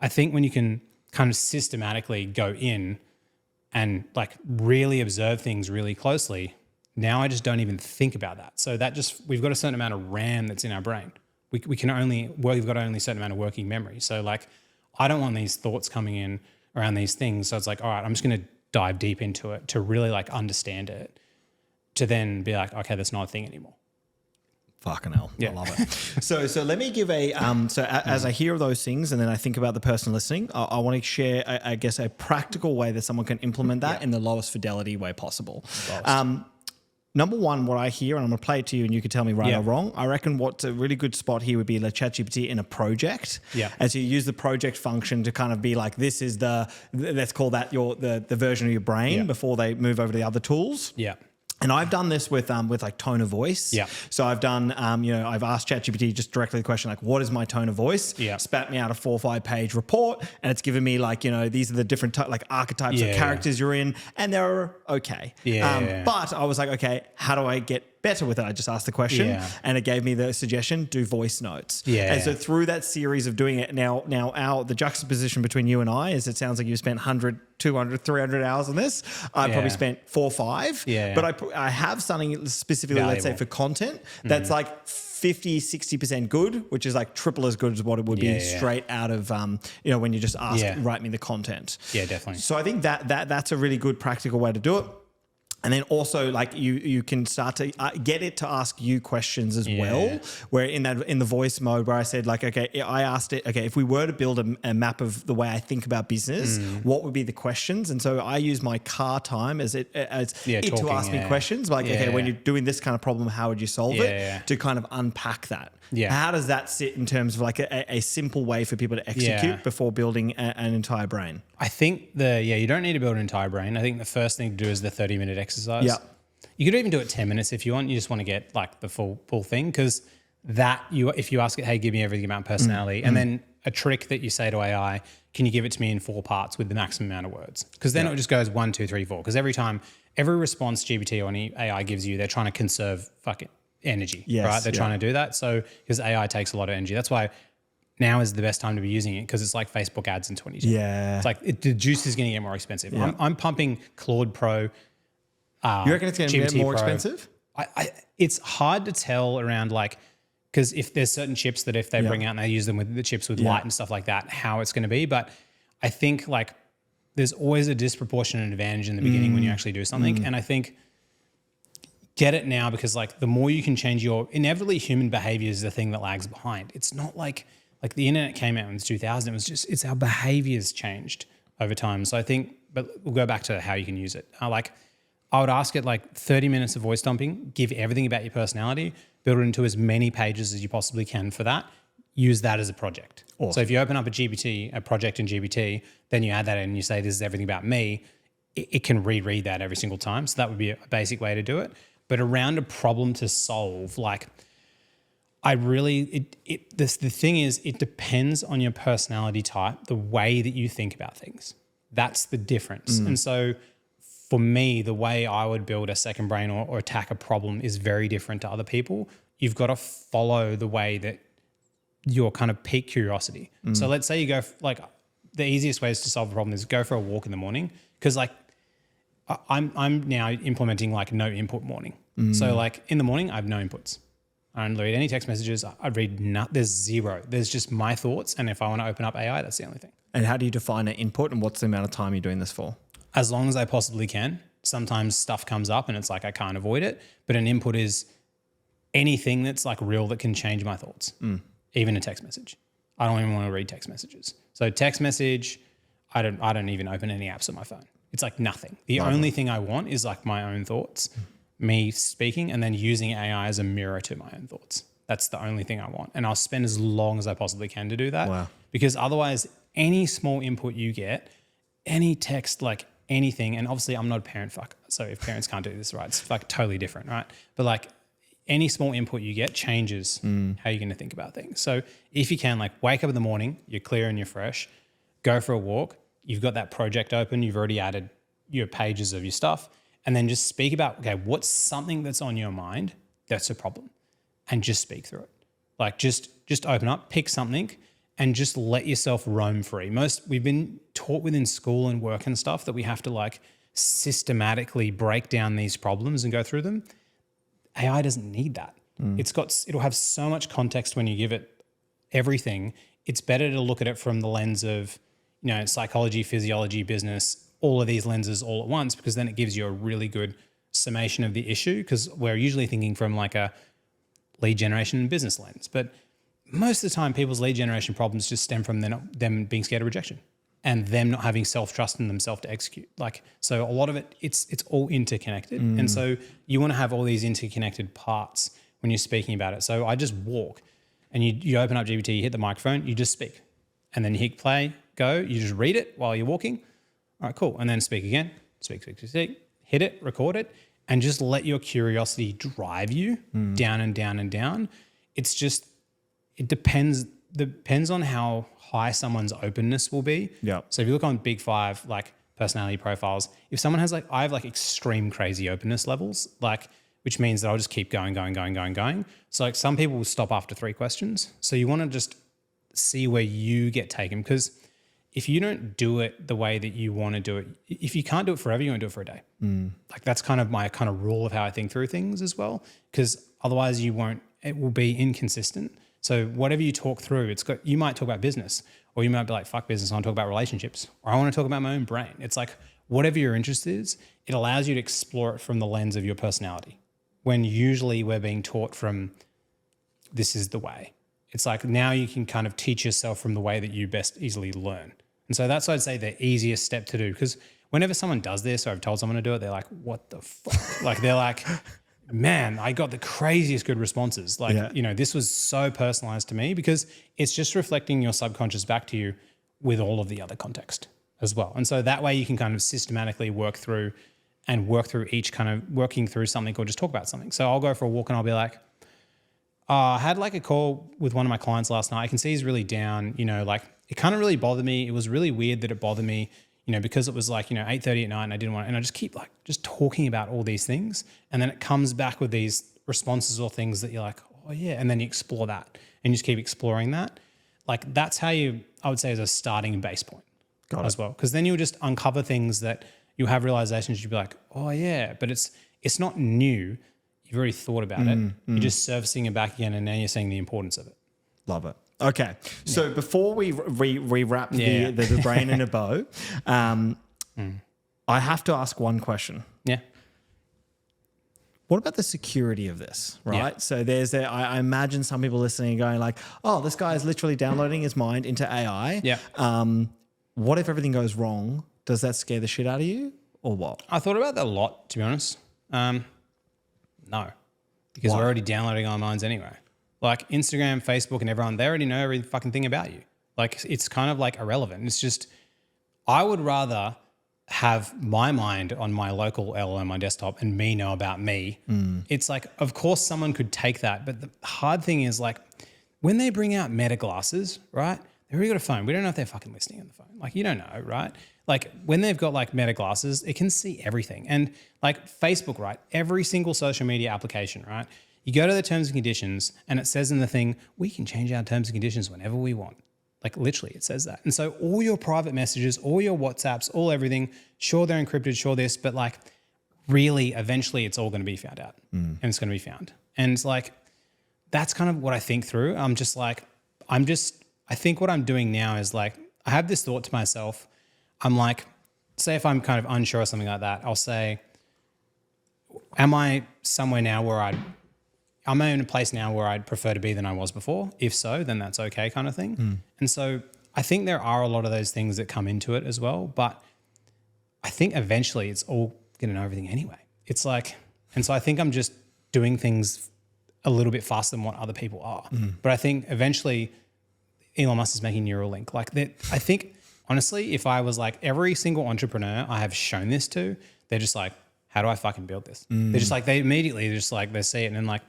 Speaker 1: I think when you can kind of systematically go in and like really observe things really closely, now I just don't even think about that. So we've got a certain amount of RAM that's in our brain. We've got only a certain amount of working memory. So like, I don't want these thoughts coming in around these things. So it's like, all right, I'm just going to dive deep into it to really like understand it, to then be like, okay, that's not a thing anymore.
Speaker 2: Fucking hell. Yeah. I love it. So let me give as I hear those things and then I think about the person listening, I want to share, I guess, a practical way that someone can implement that in the lowest fidelity way possible. Number one, what I hear, and I'm going to play it to you and you can tell me right or wrong. I reckon what's a really good spot here would be like ChatGPT in a project. Yeah. And so you use the project function to kind of be like, this is let's call that the version of your brain before they move over to the other tools. Yeah. And I've done this with like tone of voice. Yeah. So I've done, I've asked ChatGPT just directly the question, like, what is my tone of voice? Yeah. Spat me out a 4 or 5 page report, and it's given me like, these are the different like archetypes of characters you're in, and they're okay. But I was like, okay, how do I get better with it? I just asked the question and it gave me the suggestion, do voice notes. Yeah. And so through that series of doing it, now the juxtaposition between you and I is it sounds like you spent 100, 200, 300 hours on this. I probably spent 4 or 5. Yeah. But I have something specifically, let's say for content, that's like 50, 60% good, which is like triple as good as what it would be straight out of, when you just ask, write me the content. Yeah, definitely. So I think that's a really good practical way to do it. And then also like you can start to get it to ask you questions as well, where in the voice mode where I said like, okay, I asked it, okay, if we were to build a map of the way I think about business, what would be the questions? And so I use my car time as it to ask me questions like, okay, when you're doing this kind of problem, how would you solve it? To kind of unpack that. Yeah. How does that sit in terms of like a simple way for people to execute before building an entire brain?
Speaker 1: I think you don't need to build an entire brain. I think the first thing to do is the 30-minute exercise. Yeah. You could even do it 10 minutes if you want. You just want to get like the full thing, because if you ask it, hey, give me everything about personality, and then a trick that you say to AI, can you give it to me in 4 parts with the maximum amount of words? Because then it just goes 1, 2, 3, 4. Because every response GPT or any AI gives you, they're trying to conserve fucking energy, right? They're trying to do that. So because AI takes a lot of energy, that's why now is the best time to be using it, because it's like Facebook ads in 2010.
Speaker 2: Yeah.
Speaker 1: It's like the juice is going to get more expensive.
Speaker 2: Yeah.
Speaker 1: I'm pumping Claude Pro.
Speaker 2: You reckon it's going to get more
Speaker 1: Pro.
Speaker 2: expensive?
Speaker 1: It's hard to tell around like, because if there's certain chips that if they bring out and they use them with the chips with light and stuff like that, how it's going to be. But I think like there's always a disproportionate advantage in the beginning when you actually do something. And I think get it now, because like the more you can change inevitably human behavior is the thing that lags behind. It's not like the internet came out in 2000. It was just, it's our behaviors changed over time. So I think, but we'll go back to how you can use it. I would ask it like 30 minutes of voice dumping, give everything about your personality, build it into as many pages as you possibly can for that. Use that as a project. Awesome. So if you open up a project in GPT, then you add that in and you say, this is everything about me. It can reread that every single time. So that would be a basic way to do it. But around a problem to solve, like the thing is, it depends on your personality type, the way that you think about things. That's the difference. And so for me, the way I would build a second brain or attack a problem is very different to other people. You've got to follow the way that your kind of peak curiosity. So let's say you go, like the easiest ways to solve a problem is go for a walk in the morning. Because like I'm now implementing like no input morning. So like in the morning, I have no inputs. I don't read any text messages. I read there's zero. There's just my thoughts. And if I want to open up AI, that's the only thing.
Speaker 2: And how do you define an input, and what's the amount of time you're doing this for?
Speaker 1: As long as I possibly can. Sometimes stuff comes up and it's like I can't avoid it. But an input is anything that's like real that can change my thoughts. Even a text message. I don't even want to read text messages. So text message, I don't even open any apps on my phone. It's like nothing. The only thing I want is like my own thoughts, me speaking, and then using AI as a mirror to my own thoughts. That's the only thing I want. And I'll spend as long as I possibly can to do that.
Speaker 2: Wow.
Speaker 1: Because otherwise, any small input you get, any text, like anything, and obviously I'm not a parent, so if parents can't do this, right, it's like totally different, right? But like any small input you get changes how you're going to think about things. So if you can, like wake up in the morning, you're clear and you're fresh, go for a walk, you've got that project open, you've already added your pages of your stuff, and then just speak about, okay, what's something that's on your mind that's a problem, and just speak through it. Like just open up, pick something, and just let yourself roam free. We've been taught within school and work and stuff that we have to like systematically break down these problems and go through them. AI doesn't need that. It'll have so much context when you give it everything. It's better to look at it from the lens of, psychology, physiology, business, all of these lenses all at once, because then it gives you a really good summation of the issue, because we're usually thinking from like a lead generation and business lens. But most of the time, people's lead generation problems just stem from them being scared of rejection and them not having self-trust in themselves to execute. Like, so a lot of it, it's all interconnected. And so you want to have all these interconnected parts when you're speaking about it. So I just walk and you open up GPT, you hit the microphone, you just speak. And then you hit play, go, you just read it while you're walking. All right, cool. And then speak again, speak, hit it, record it, and just let your curiosity drive you down and down and down. It's just, it depends on how high someone's openness will be.
Speaker 2: Yeah.
Speaker 1: So if you look on Big Five, like personality profiles, if someone has I have like extreme crazy openness levels, like, which means that I'll just keep going. So like some people will stop after 3 questions. So you want to just see where you get taken, because if you don't do it the way that you want to do it, if you can't do it forever, you won't do it for a day. Like that's kind of my kind of rule of how I think through things as well, because otherwise it will be inconsistent. So whatever you talk through, you might talk about business, or you might be like, fuck business, I want to talk about relationships, or I want to talk about my own brain. It's like whatever your interest is, it allows you to explore it from the lens of your personality, when usually we're being taught from this is the way. It's like now you can kind of teach yourself from the way that you best easily learn. And so that's, I'd say, the easiest step to do, because whenever someone does this, or I've told someone to do it, they're like, what the fuck? Like they're like, man, I got the craziest good responses. Like, this was so personalized to me, because it's just reflecting your subconscious back to you with all of the other context as well. And so that way you can kind of systematically work through each kind of working through something, or just talk about something. So I'll go for a walk and I'll be like, I had like a call with one of my clients last night. I can see he's really down, like it kind of really bothered me. It was really weird that it bothered me, because it was like, 8:30 at night and I didn't want, and I just keep like just talking about all these things. And then it comes back with these responses or things that you're like, oh yeah. And then you explore that and you just keep exploring that. Like that's how I would say is a starting base point as well. Cause then you'll just uncover things that you'll have realizations. You'll be like, oh yeah, but it's not new. You've already thought about it. You're just surfacing it back again, and now you're seeing the importance of it.
Speaker 2: Love it. Okay. So before we wrap the brain in a bow, I have to ask one question.
Speaker 1: Yeah.
Speaker 2: What about the security of this, right?
Speaker 1: Yeah.
Speaker 2: So I imagine some people listening going like, oh, this guy is literally downloading his mind into AI.
Speaker 1: Yeah.
Speaker 2: What if everything goes wrong? Does that scare the shit out of you or what?
Speaker 1: I thought about that a lot, to be honest. No, because we're already downloading our minds anyway. Like Instagram, Facebook, and everyone, they already know every fucking thing about you. Like it's kind of like irrelevant. It's just, I would rather have my mind on my local LLM on my desktop and me know about me. It's like, of course someone could take that, but the hard thing is like when they bring out Meta glasses, right? They've already got a phone. We don't know if they're fucking listening on the phone. Like you don't know, right? Like when they've got like Meta glasses, it can see everything. And like Facebook, right? Every single social media application, right? You go to the terms and conditions and it says in the thing, we can change our terms and conditions whenever we want. Like literally it says that. And so all your private messages, all your WhatsApps, all everything, sure they're encrypted, sure this, but like really eventually it's all going to be found out and it's going to be found. And it's like, that's kind of what I think through. I think what I'm doing now is like, I have this thought to myself. I'm like, say if I'm kind of unsure or something like that, I'll say, am I somewhere now where am I in a place now where I'd prefer to be than I was before? If so, then that's okay kind of thing. And so I think there are a lot of those things that come into it as well. But I think eventually it's all going to know everything anyway. It's like, and so I think I'm just doing things a little bit faster than what other people are. But I think eventually Elon Musk is making Neuralink. Like that, I think honestly, if I was like every single entrepreneur I have shown this to, they're just like, how do I fucking build this? They're just like, they see it and then like,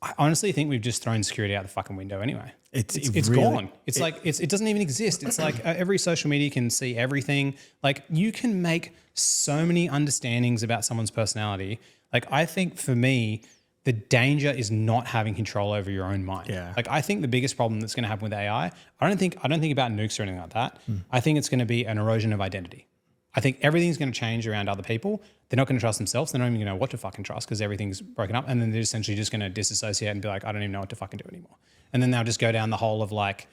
Speaker 1: I honestly think we've just thrown security out the fucking window anyway. It's really gone. It's like, it doesn't even exist. It's like every social media can see everything. Like you can make so many understandings about someone's personality. Like I think for me, the danger is not having control over your own mind.
Speaker 2: Yeah.
Speaker 1: Like I think the biggest problem that's going to happen with AI, I don't think about nukes or anything like that. I think it's going to be an erosion of identity. I think everything's going to change around other people. They're not going to trust themselves. They're not even going to know what to fucking trust because everything's broken up. And then they're essentially just going to disassociate and be like, I don't even know what to fucking do anymore. And then they'll just go down the hole of like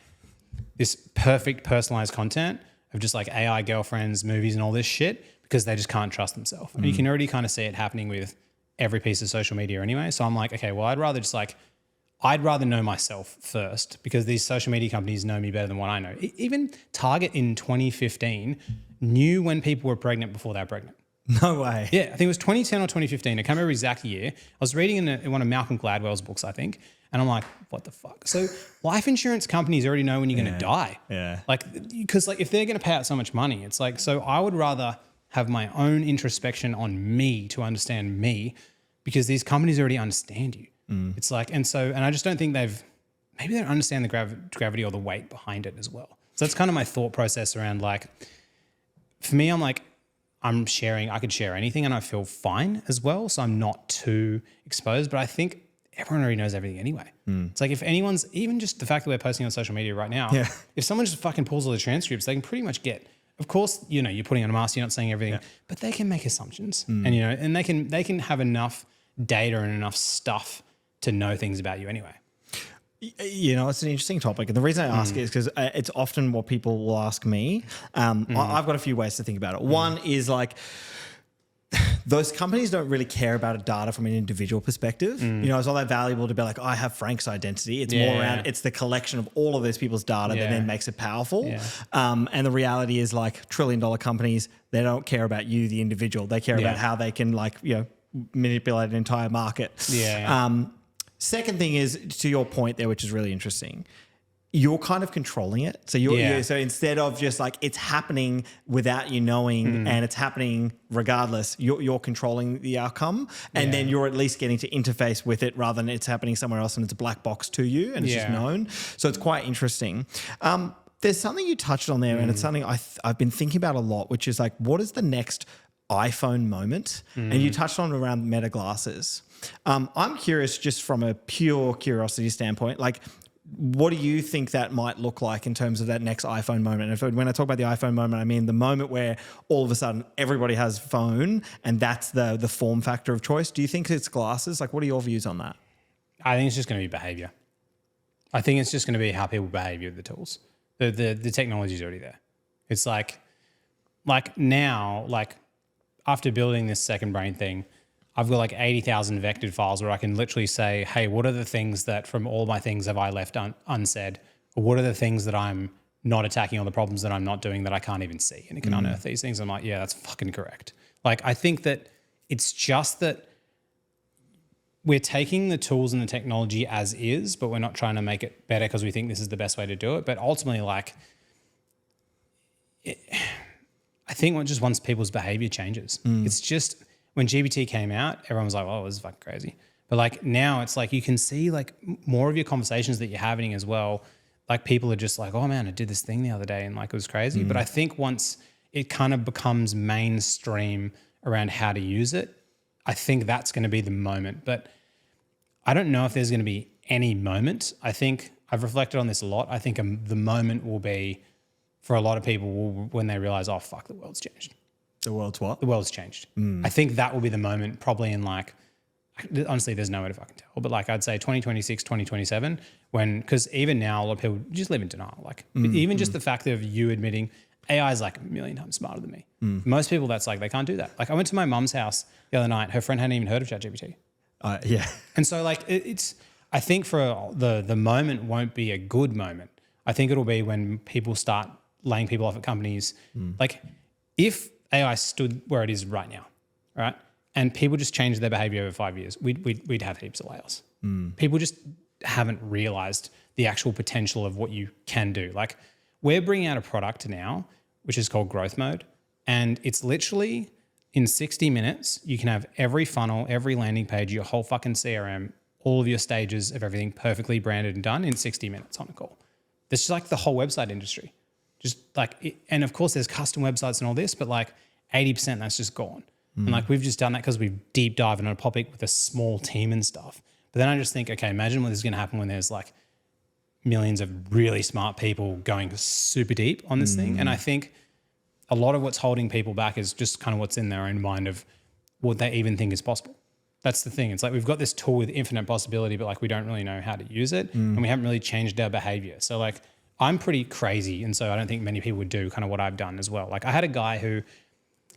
Speaker 1: this perfect personalized content of just like AI girlfriends, movies and all this shit because they just can't trust themselves. And you can already kind of see it happening with every piece of social media anyway. So I'm like, okay, well, I'd rather know myself first because these social media companies know me better than what I know. Even Target in 2015 knew when people were pregnant before they were pregnant.
Speaker 2: No way.
Speaker 1: Yeah, I think it was 2010 or 2015. I can't remember exact year. I was reading in one of Malcolm Gladwell's books, I think, and I'm like, what the fuck? So life insurance companies already know when you're going to die.
Speaker 2: Yeah.
Speaker 1: Like, because like if they're going to pay out so much money, it's like, so I would rather have my own introspection on me to understand me because these companies already understand you. It's like, and I just don't think maybe they don't understand the gravity or the weight behind it as well. So that's kind of my thought process around like, for me, I'm like, I could share anything and I feel fine as well. So I'm not too exposed, but I think everyone already knows everything anyway. It's like if anyone's, even just the fact that we're posting on social media right now, if someone just fucking pulls all the transcripts, they can pretty much get, of course, you're putting on a mask, you're not saying everything, but they can make assumptions and, and they can have enough data and enough stuff to know things about you anyway.
Speaker 2: It's an interesting topic. And the reason I ask it is because it's often what people will ask me. I've got a few ways to think about it. One is like, those companies don't really care about data from an individual perspective. It's not that valuable to be like, I have Frank's identity. It's more around, it's the collection of all of those people's data that then makes it powerful. And the reality is like $1 trillion companies, they don't care about you, the individual. They care about how they can manipulate an entire market. Second thing is, to your point there, which is really interesting, you're kind of controlling it. So
Speaker 1: Yeah.
Speaker 2: so instead of just like it's happening without you knowing and it's happening regardless, you're controlling the outcome, and then you're at least getting to interface with it rather than it's happening somewhere else and it's a black box to you and it's just known. So it's quite interesting. There's something you touched on there, and it's something I've been thinking about a lot, which is like, what is the next iPhone moment? And you touched on around Meta glasses. I'm curious, just from a pure curiosity standpoint, like, what do you think that might look like in terms of that next iPhone moment? And when I talk about the iPhone moment, I mean the moment where all of a sudden everybody has phone and that's the form factor of choice. Do you think it's glasses? Like, what are your views on that?
Speaker 1: I think it's just going to be behavior. I think it's just going to be how people behave with the tools. The technology is already there. It's like now, like after building this second brain thing, I've got like 80,000 vectored files where I can literally say, hey, what are the things that from all my things have I left unsaid? Or what are the things that I'm not attacking, or the problems that I'm not doing that I can't even see? And it can unearth these things. I'm like, yeah, that's fucking correct. Like, I think that it's just that we're taking the tools and the technology as is, but we're not trying to make it better because we think this is the best way to do it. But ultimately, like, I think once people's behavior changes, it's just, when GPT came out, everyone was like, oh, this is fucking crazy. But like now it's like you can see like more of your conversations that you're having as well. Like people are just like, oh man, I did this thing the other day and like it was crazy. But I think once it kind of becomes mainstream around how to use it, I think that's going to be the moment. But I don't know if there's going to be any moment. I think I've reflected on this a lot. I think the moment will be for a lot of people when they realize, oh fuck, the world's changed.
Speaker 2: The world's what?
Speaker 1: The world's changed. I think that will be the moment, probably in like, honestly, there's no way to fucking tell. But like I'd say 2026, 2027, because even now a lot of people just live in denial. Like even just the fact of you admitting AI is like a million times smarter than me. Most people, that's like, they can't do that. Like I went to my mum's house the other night. Her friend hadn't even heard of ChatGPT.
Speaker 2: Yeah.
Speaker 1: And so like I think for the moment won't be a good moment. I think it'll be when people start laying people off at companies. Like if AI stood where it is right now, right? And people just changed their behavior over 5 years, we'd have heaps of layoffs. People just haven't realized the actual potential of what you can do. Like we're bringing out a product now, which is called Growth Mode. And it's literally in 60 minutes, you can have every funnel, every landing page, your whole fucking CRM, all of your stages of everything perfectly branded and done in 60 minutes on a call. This is like the whole website industry. Just like, and of course there's custom websites and all this, but like 80% that's just gone. And like we've just done that because we've deep dived on a topic with a small team and stuff. But then I just think, okay, imagine what is going to happen when there's like millions of really smart people going super deep on this thing. And I think a lot of what's holding people back is just kind of what's in their own mind of what they even think is possible. That's the thing. It's like we've got this tool with infinite possibility, but like we don't really know how to use it and we haven't really changed our behavior. So like I'm pretty crazy, and so I don't think many people would do kind of what I've done as well. Like I had a guy who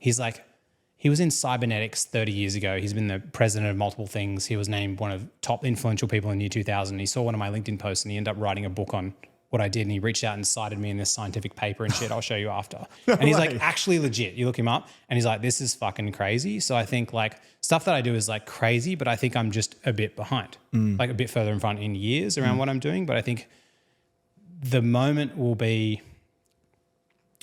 Speaker 1: he was in cybernetics 30 years ago. He's been the president of multiple things. He was named one of top influential people in the year 2000. He saw one of my LinkedIn posts and he ended up writing a book on what I did, and he reached out and cited me in this scientific paper and shit. I'll show you after. And he's like actually legit. You look him up and he's like, this is fucking crazy. So I think like stuff that I do is like crazy, but I think I'm just a bit behind, like a bit further in front in years around what I'm doing. But I think the moment will be,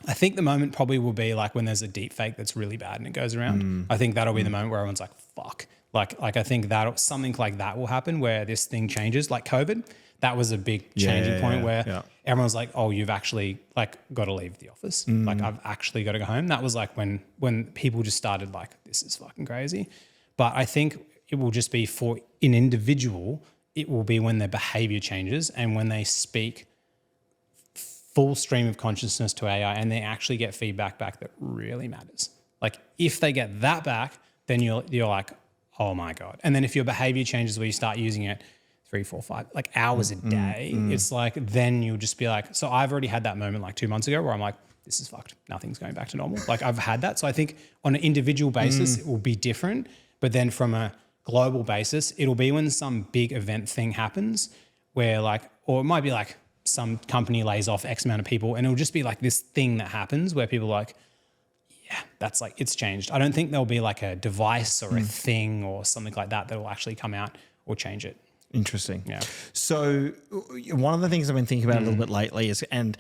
Speaker 1: I think the moment probably will be like when there's a deep fake that's really bad and it goes around. I think that'll be the moment where everyone's like, fuck. Like I think that something like that will happen where this thing changes, like COVID. That was a big changing point where everyone's like, oh, you've actually like got to leave the office. Like I've actually got to go home. That was like when people just started like, this is fucking crazy. But I think it will just be for an individual, it will be when their behavior changes and when they speak full stream of consciousness to AI and they actually get feedback back that really matters. Like if they get that back, then you're like, oh my God. And then if your behavior changes where you start using it 3, 4, 5 like hours a day, it's like, then you'll just be like, so I've already had that moment like 2 months ago where I'm like, this is fucked. Nothing's going back to normal. Like I've had that. So I think on an individual basis, it will be different. But then from a global basis, it'll be when some big event thing happens where like, or it might be like, some company lays off X amount of people and it'll just be like this thing that happens where people are like, yeah, that's like, it's changed. I don't think there'll be like a device or a thing or something like that that will actually come out or change it.
Speaker 2: Interesting.
Speaker 1: Yeah.
Speaker 2: So one of the things I've been thinking about a little bit lately is, and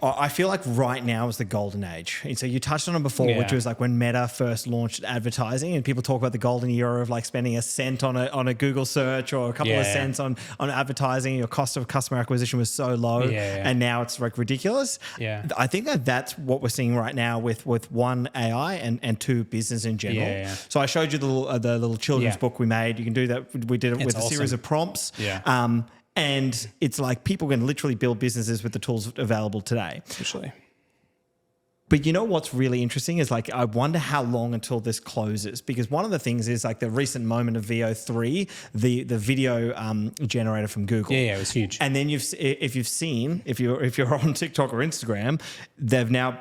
Speaker 2: I feel like right now is the golden age. And so you touched on it before, which was like when Meta first launched advertising, and people talk about the golden era of like spending a cent on a Google search or a couple of cents on advertising. Your cost of customer acquisition was so low, and now it's like ridiculous.
Speaker 1: Yeah.
Speaker 2: I think that's what we're seeing right now with one, AI, and two, business in general.
Speaker 1: Yeah.
Speaker 2: So I showed you the little children's book we made. You can do that. We did it with a series of prompts.
Speaker 1: Yeah.
Speaker 2: And it's like people can literally build businesses with the tools available today.
Speaker 1: Literally.
Speaker 2: But you know what's really interesting is like, I wonder how long until this closes, because one of the things is like the recent moment of VO3, the video generator from Google.
Speaker 1: Yeah, it was huge.
Speaker 2: And then if you're on TikTok or Instagram,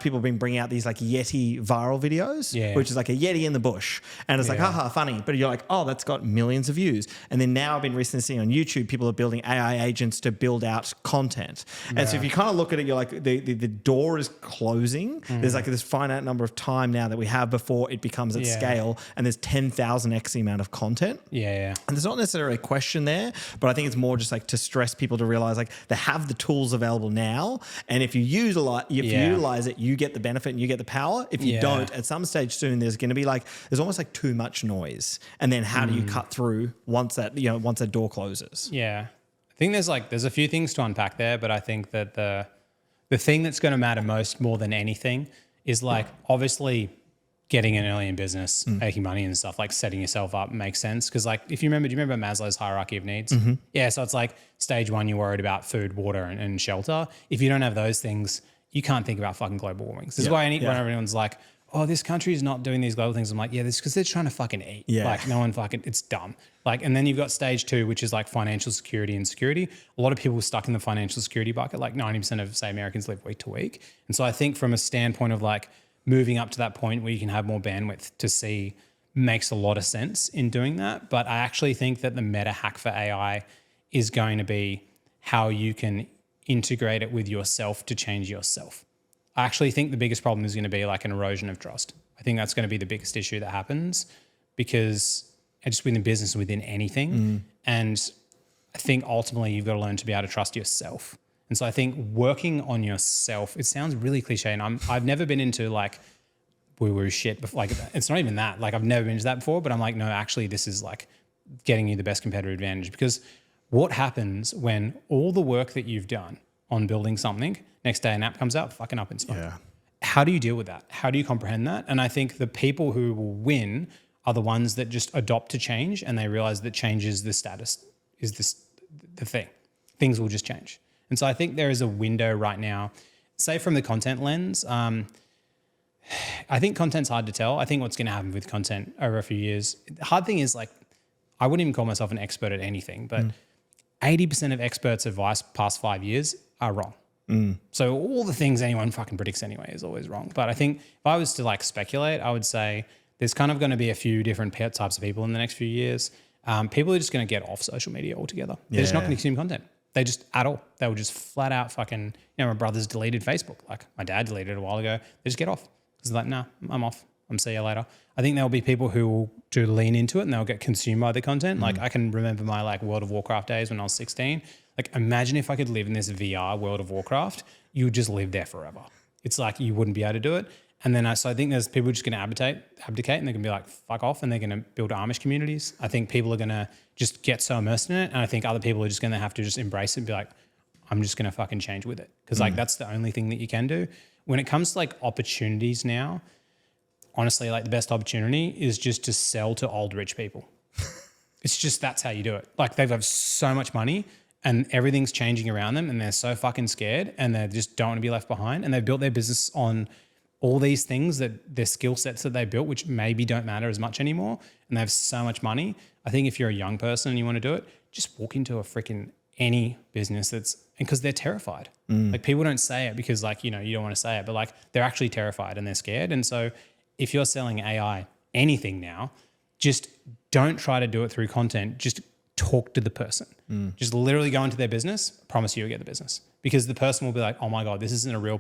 Speaker 2: people have been bringing out these like Yeti viral videos, which is like a Yeti in the bush. And it's like, haha, funny. But you're like, oh, that's got millions of views. And then now I've been recently seeing on YouTube, people are building AI agents to build out content. And so if you kind of look at it, you're like, the door is closing. There's like this finite number of time now that we have before it becomes at scale, and there's 10,000x the amount of content.
Speaker 1: Yeah.
Speaker 2: And there's not necessarily a question there, but I think it's more just like to stress people to realize like they have the tools available now, and if you utilize it, you get the benefit and you get the power. If you don't, at some stage soon, there's going to be there's almost like too much noise, and then how do you cut through once that door closes?
Speaker 1: Yeah, I think there's a few things to unpack there, but I think that the thing that's going to matter more than anything is like obviously getting in early in business, making money and stuff, like setting yourself up makes sense. Because like do you remember Maslow's hierarchy of needs? Yeah, so it's like stage 1, you're worried about food, water, and shelter. If you don't have those things, you can't think about fucking global warming. This is why when everyone's like, oh, this country is not doing these global things, I'm like, yeah, this because they're trying to fucking eat. Like no one it's dumb. Like, and then you've got stage 2, which is like financial security and security. A lot of people are stuck in the financial security bucket. Like 90% of, say, Americans live week to week. And so I think from a standpoint of like moving up to that point where you can have more bandwidth to see makes a lot of sense in doing that. But I actually think that the meta hack for AI is going to be how you can integrate it with yourself to change yourself. I actually think the biggest problem is going to be like an erosion of trust. I think that's going to be the biggest issue that happens, because just within business, within anything. And I think ultimately you've got to learn to be able to trust yourself. And so I think working on yourself, it sounds really cliche, and I've never been into like woo-woo shit before. Like it's not even that. Like I've never been into that before, but I'm like, no, actually this is like getting you the best competitive advantage, because what happens when all the work that you've done on building something, next day an app comes out, fucking up in smoke.
Speaker 2: Yeah.
Speaker 1: How do you deal with that? How do you comprehend that? And I think the people who will win are the ones that just adopt to change, and they realize that change is the status, is the thing. Things will just change. And so I think there is a window right now, say from the content lens, I think content's hard to tell. I think what's going to happen with content over a few years, the hard thing is like, I wouldn't even call myself an expert at anything, but 80% of experts' advice past 5 years are wrong. So all the things anyone fucking predicts anyway is always wrong. But I think if I was to like speculate, I would say there's kind of going to be a few different types of people in the next few years. People are just going to get off social media altogether. They're just not going to consume content. They just at all. They will just flat out fucking, my brother's deleted Facebook. Like my dad deleted it a while ago. They just get off. Because they're like, nah, I'm off. I'm see you later. I think there'll be people who will do lean into it and they'll get consumed by the content. Like I can remember my like World of Warcraft days when I was 16. Like imagine if I could live in this VR World of Warcraft, you would just live there forever. It's like you wouldn't be able to do it. And then so I think there's people just going to abdicate and they're going to be like, fuck off, and they're going to build Amish communities. I think people are going to just get so immersed in it. And I think other people are just going to have to just embrace it and be like, I'm just going to fucking change with it. Because like that's the only thing that you can do. When it comes to like opportunities now, honestly, like the best opportunity is just to sell to old rich people. It's just, that's how you do it. Like they've got so much money and everything's changing around them and they're so fucking scared and they just don't want to be left behind. And they've built their business on all these things, that their skill sets that they built, which maybe don't matter as much anymore. And they have so much money. I think if you're a young person and you want to do it, just walk into a freaking any business because they're terrified. Like people don't say it because like, you don't want to say it, but like they're actually terrified and they're scared. And so if you're selling AI anything now, just don't try to do it through content. Just talk to the person. Just literally go into their business. I promise you'll get the business, because the person will be like, oh my God, this is a real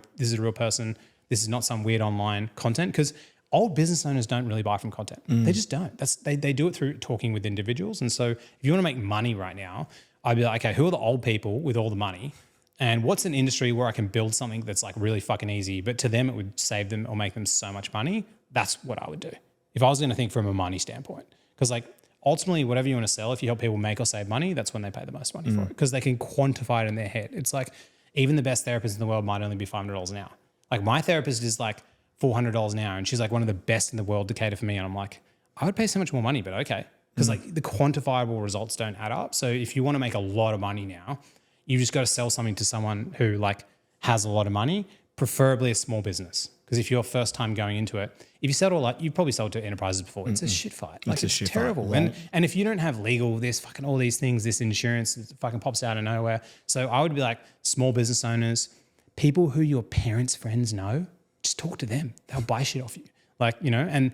Speaker 1: person. This is not some weird online content. Because
Speaker 3: old business owners don't really buy from content. They just don't. They do it through talking with individuals. And so if you want to make money right now, I'd be like, okay, who are the old people with all the money? And what's an industry where I can build something that's like really fucking easy, but to them it would save them or make them so much money? That's what I would do if I was going to think from a money standpoint. Because like ultimately, whatever you want to sell, if you help people make or save money, that's when they pay the most money for it, because they can quantify it in their head. It's like even the best therapist in the world might only be $500 an hour. Like my therapist is like $400 an hour, and she's like one of the best in the world to cater for me. And I'm like, I would pay so much more money, but okay. Because like the quantifiable results don't add up. So if you want to make a lot of money now, you just got to sell something to someone who like has a lot of money, preferably a small business. Because if you're first time going into it, if you sell to you've probably sold to enterprises before. It's a shit fight. Like it's terrible. And if you don't have legal, this fucking all these things, this insurance, it fucking pops out of nowhere. So I would be like small business owners, people who your parents' friends know, just talk to them. They'll buy shit off you. Like, you know, and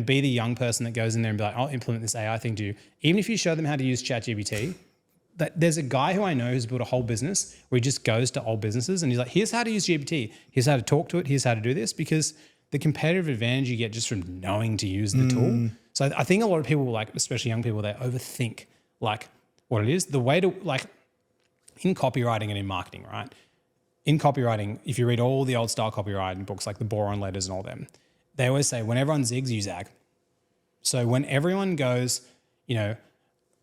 Speaker 3: be the young person that goes in there and be like, I'll implement this AI thing to you. Even if you show them how to use ChatGPT, that there's a guy who I know who's built a whole business where he just goes to old businesses and he's like, here's how to use GPT. Here's how to talk to it. Here's how to do this, because the competitive advantage you get just from knowing to use the tool. So I think a lot of people, like especially young people, they overthink like what it is. The way to like in copywriting and in marketing, right? In copywriting, if you read all the old style copywriting books, like the Boron letters and all them, they always say when everyone zigs, you zag. So when everyone goes, you know,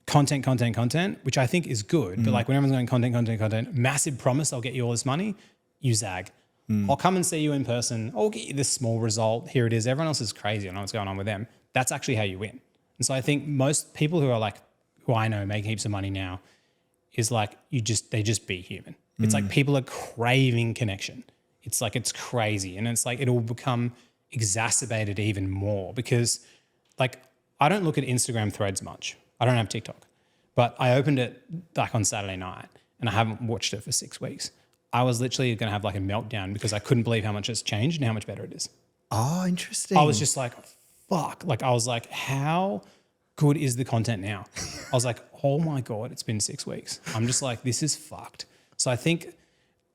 Speaker 3: content, which I think is good, but like when everyone's going content, massive promise, I'll get you all this money, you zag. I'll come and see you in person. I'll get you this small result. Here it is. Everyone else is crazy. I know what's going on with them. That's actually how you win. And so I think most people who are like, who I know make heaps of money now is like, they just be human. It's like people are craving connection. It's like, it's crazy. And it's like, it'll become exacerbated even more because like, I don't look at Instagram threads much. I don't have TikTok, but I opened it like on Saturday night and I haven't watched it for 6 weeks. I was literally going to have like a meltdown because I couldn't believe how much it's changed and how much better it is.
Speaker 2: Oh, interesting.
Speaker 3: I was just like, fuck. Like I was like, how good is the content now? I was like, oh my God, it's been 6 weeks. I'm just like, this is fucked. So I think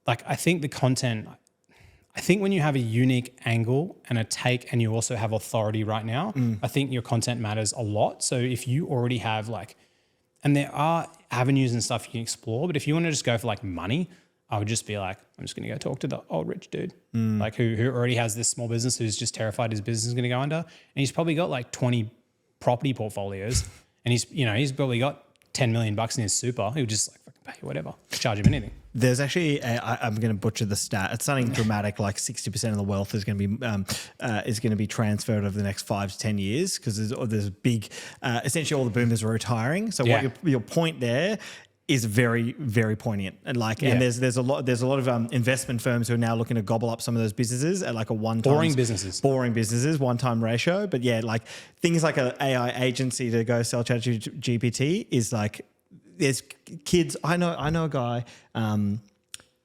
Speaker 3: the content, I think when you have a unique angle and a take and you also have authority right now, I think your content matters a lot. So if you already have like, and there are avenues and stuff you can explore, but if you want to just go for like money, I would just be like, I'm just going to go talk to the old rich dude, like who already has this small business, who's just terrified his business is going to go under. And he's probably got like 20 property portfolios and he's probably got 10 million bucks in his super. He would just like fucking pay whatever, charge him anything.
Speaker 2: There's actually, I'm going to butcher the stat. It's something dramatic, like 60% of the wealth is going to be transferred over the next 5 to 10 years because there's big, essentially all the boomers are retiring. So what your point there is very, very poignant, and like, and there's a lot of investment firms who are now looking to gobble up some of those businesses at like a one-time boring businesses, one-time ratio. But yeah, like things like an AI agency to go sell ChatGPT is like, there's kids. I know a guy,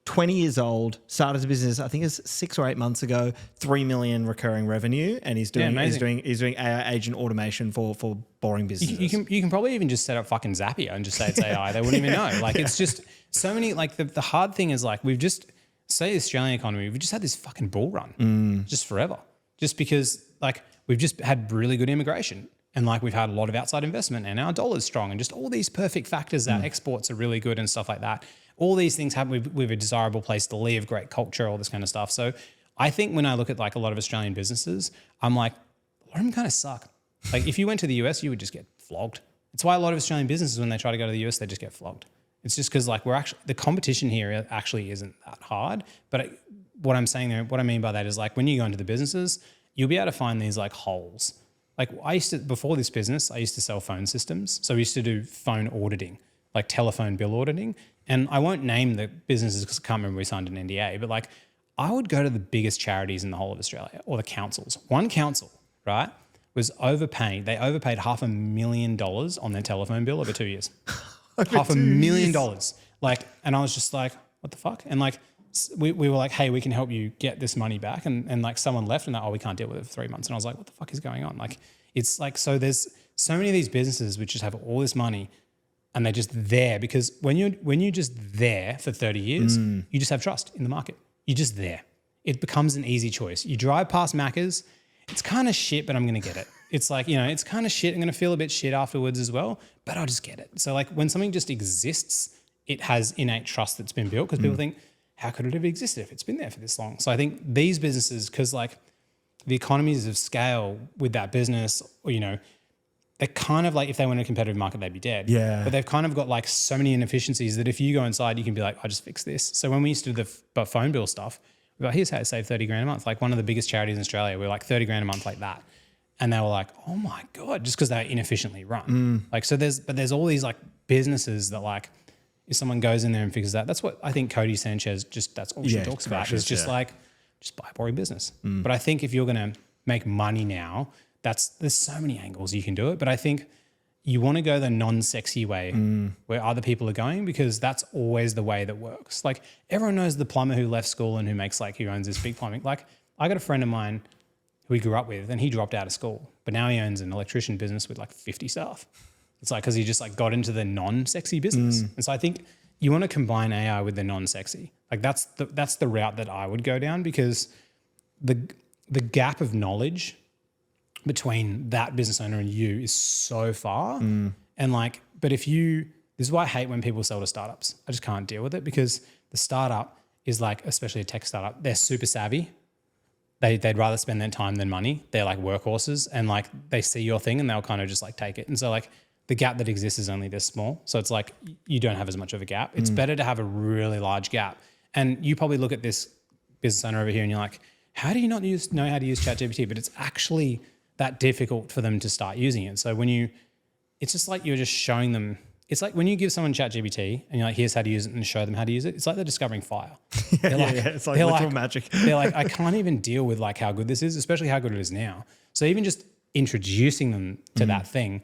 Speaker 2: 20 years old, started a business. I think it's 6 or 8 months ago. 3 million recurring revenue, and he's doing AI agent automation for boring businesses.
Speaker 3: You can probably even just set up fucking Zapier and just say it's AI. They wouldn't even know. Like it's just so many. Like the hard thing is like we've just say the Australian economy. We've just had this fucking bull run just forever. Just because like we've just had really good immigration. And like we've had a lot of outside investment and our dollar's strong and just all these perfect factors that exports are really good and stuff like that. All these things happen with a desirable place to live, great culture, all this kind of stuff. So I think when I look at like a lot of Australian businesses, I'm like, a lot of them kind of suck. Like if you went to the US, you would just get flogged. It's why a lot of Australian businesses, when they try to go to the US, they just get flogged. It's just because like the competition here actually isn't that hard. But what I'm saying there, what I mean by that is like when you go into the businesses, you'll be able to find these like holes. Like before this business, I used to sell phone systems. So we used to do phone auditing, like telephone bill auditing. And I won't name the businesses because I can't remember we signed an NDA, but like I would go to the biggest charities in the whole of Australia or the councils. One council, right, was overpaying. They overpaid $500,000 on their telephone bill over 2 years. $500,000. Like, and I was just like, what the fuck? And like, we were like, hey, we can help you get this money back. And like someone left and like, oh, we can't deal with it for 3 months. And I was like, what the fuck is going on? Like, it's like, so there's so many of these businesses which just have all this money and they're just there because when you're just there for 30 years, you just have trust in the market. You're just there. It becomes an easy choice. You drive past Macca's it's kind of shit, but I'm going to get it. It's like, it's kind of shit. I'm going to feel a bit shit afterwards as well, but I'll just get it. So like when something just exists, it has innate trust that's been built because people think, how could it have existed if it's been there for this long? So I think these businesses, because like the economies of scale with that business, they're kind of like, if they went in a competitive market, they'd be dead.
Speaker 2: Yeah.
Speaker 3: But they've kind of got like so many inefficiencies that if you go inside, you can be like, I just fix this. So when we used to do the phone bill stuff, we're like, here's how to save 30 grand a month. Like one of the biggest charities in Australia, we're like 30 grand a month like that. And they were like, oh my God, just because they're inefficiently run. Like, so there's all these like businesses that like, if someone goes in there and figures that, that's what I think Cody Sanchez that's all she talks about is just like, just buy a boring business. But I think if you're going to make money now, there's so many angles you can do it. But I think you want to go the non-sexy way where other people are going, because that's always the way that works. Like everyone knows the plumber who left school and who owns this big plumbing. Like I got a friend of mine who he grew up with and he dropped out of school, but now he owns an electrician business with like 50 staff. It's like, because he just like got into the non-sexy business. And so I think you want to combine AI with the non-sexy. Like that's the route that I would go down, because the gap of knowledge between that business owner and you is so far. And like, but this is why I hate when people sell to startups. I just can't deal with it, because the startup is like, especially a tech startup, they're super savvy. They'd rather spend their time than money. They're like workhorses, and like they see your thing and they'll kind of just like take it. And so like the gap that exists is only this small. So it's like you don't have as much of a gap. It's better to have a really large gap. And you probably look at this business owner over here and you're like, how do you not know how to use ChatGPT? But it's actually that difficult for them to start using it. So it's just like you're just showing them. It's like when you give someone ChatGPT and you're like, here's how to use it, and show them how to use it. It's like they're discovering fire.
Speaker 2: It's like literal magic.
Speaker 3: They're like, I can't even deal with like how good this is, especially how good it is now. So even just introducing them to that thing,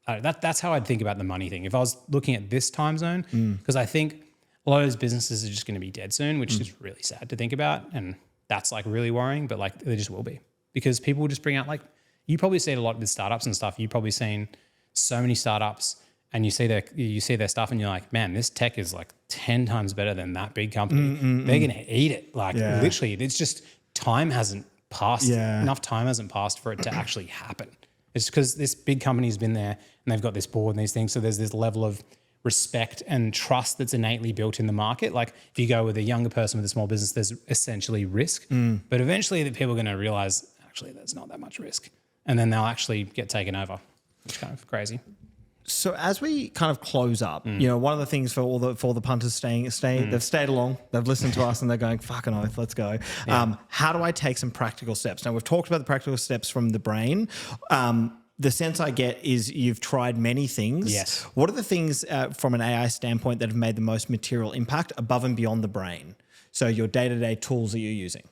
Speaker 3: that's how I'd think about the money thing. If I was looking at this time zone, because I think a lot of those businesses are just going to be dead soon, which is really sad to think about. And that's like really worrying, but like they just will be, because people will just bring out, like, you probably see it a lot with startups and stuff. You've probably seen so many startups and you see their stuff and you're like, man, this tech is like 10 times better than that big company. They're going to eat it. Like literally, it's just time hasn't passed. Enough time hasn't passed for it to actually happen. It's because this big company's been there and they've got this board and these things. So there's this level of respect and trust that's innately built in the market. Like if you go with a younger person with a small business, there's essentially risk. But eventually the people are going to realize, actually, there's not that much risk. And then they'll actually get taken over, which is kind of crazy.
Speaker 2: So as we kind of close up, one of the things for all the punters staying, they've stayed along, they've listened to us and they're going, fucking oath, let's go. How do I take some practical steps? Now we've talked about the practical steps from the brain. The sense I get is you've tried many things.
Speaker 3: Yes.
Speaker 2: What are the things from an AI standpoint that have made the most material impact above and beyond the brain? So your day-to-day tools that you're using.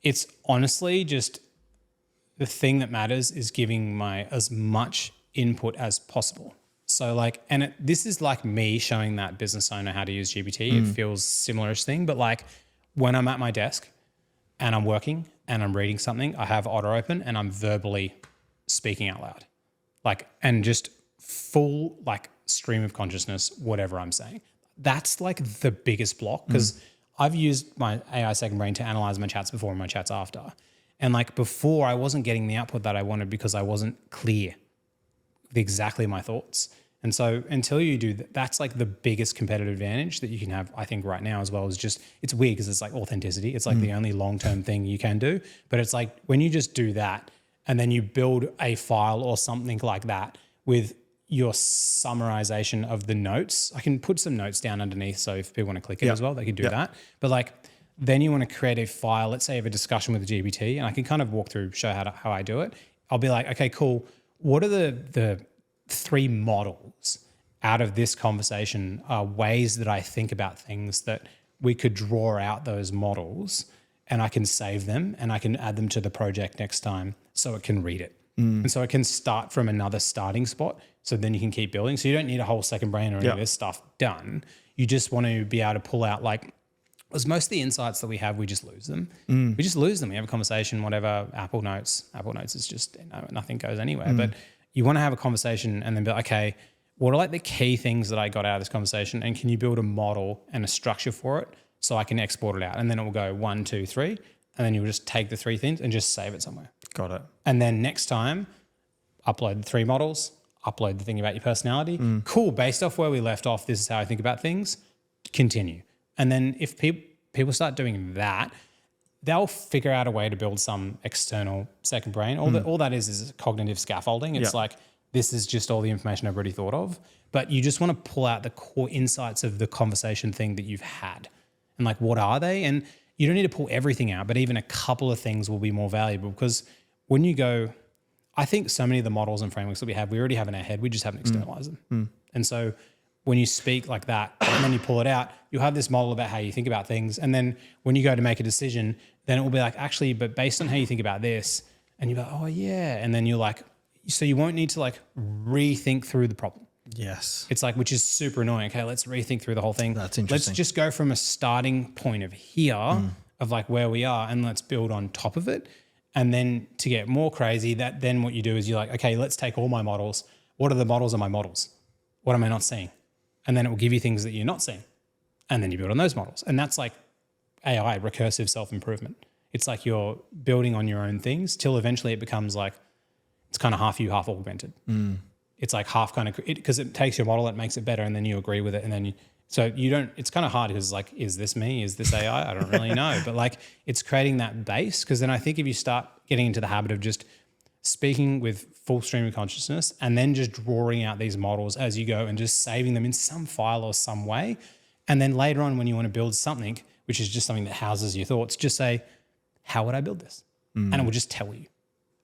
Speaker 3: It's honestly just the thing that matters is giving as much input as possible. So like, and this is like me showing that business owner how to use GPT. It feels similar-ish thing, but like when I'm at my desk and I'm working and I'm reading something, I have Otter open and I'm verbally speaking out loud. Like, and just full like stream of consciousness, whatever I'm saying. That's like the biggest block, because I've used my AI second brain to analyze my chats before and my chats after. And like before, I wasn't getting the output that I wanted because I wasn't clear with exactly my thoughts. And so until you do that, that's like the biggest competitive advantage that you can have, I think, right now, as well as just, it's weird because it's like authenticity. It's like the only long-term thing you can do. But it's like when you just do that and then you build a file or something like that with your summarization of the notes, I can put some notes down underneath. So if people want to click it as well, they can do that. But like, then you want to create a file, let's say you have a discussion with the GPT, and I can kind of walk through, show how I do it. I'll be like, okay, cool. What are the 3 models out of this conversation, ways that I think about things that we could draw out those models, and I can save them and I can add them to the project next time so it can read it. And so it can start from another starting spot. So then you can keep building. So you don't need a whole second brain or any of this stuff done. You just want to be able to pull out, like, because most of the insights that we have, we just lose them. We just lose them. We have a conversation, whatever, Apple Notes is just, nothing goes anywhere. But you want to have a conversation and then be like, okay, what are like the key things that I got out of this conversation? And can you build a model and a structure for it so I can export it out? And then it will go 1, 2, 3. and then you'll just take the 3 things and just save it somewhere.
Speaker 2: Got it.
Speaker 3: And then next time, upload the 3 models, upload the thing about your personality. Cool. Based off where we left off, this is how I think about things. Continue. And then if people start doing that, they'll figure out a way to build some external second brain. All that is cognitive scaffolding. It's like, this is just all the information I've already thought of. But you just want to pull out the core insights of the conversation thing that you've had. And like, what are they? And you don't need to pull everything out, but even a couple of things will be more valuable, because when you go, I think so many of the models and frameworks that we already have in our head, we just haven't externalized them. And so when you speak like that and then you pull it out, you'll have this model about how you think about things. And then when you go to make a decision, then it will be like, actually, but based on how you think about this, and you're like, oh yeah. And then you're like, so you won't need to like rethink through the problem.
Speaker 2: Yes.
Speaker 3: It's like, which is super annoying. Okay, let's rethink through the whole thing.
Speaker 2: That's interesting.
Speaker 3: Let's just go from a starting point of here of like where we are, and let's build on top of it. And then to get more crazy, then what you do is you're like, okay, let's take all my models. What are the models of my models? What am I not seeing? And then it will give you things that you're not seeing. And then you build on those models. And that's like AI, recursive self-improvement. It's like you're building on your own things till eventually it becomes like, it's kind of half you, half augmented. It's like half kind of, because it takes your model, it makes it better, and then you agree with it. And then it's kind of hard because like, is this me? Is this AI? I don't really know. But like, it's creating that base, because then I think if you start getting into the habit of just speaking with full stream of consciousness and then just drawing out these models as you go and just saving them in some file or some way. And then later on, when you want to build something, which is just something that houses your thoughts, just say, how would I build this? And it will just tell you.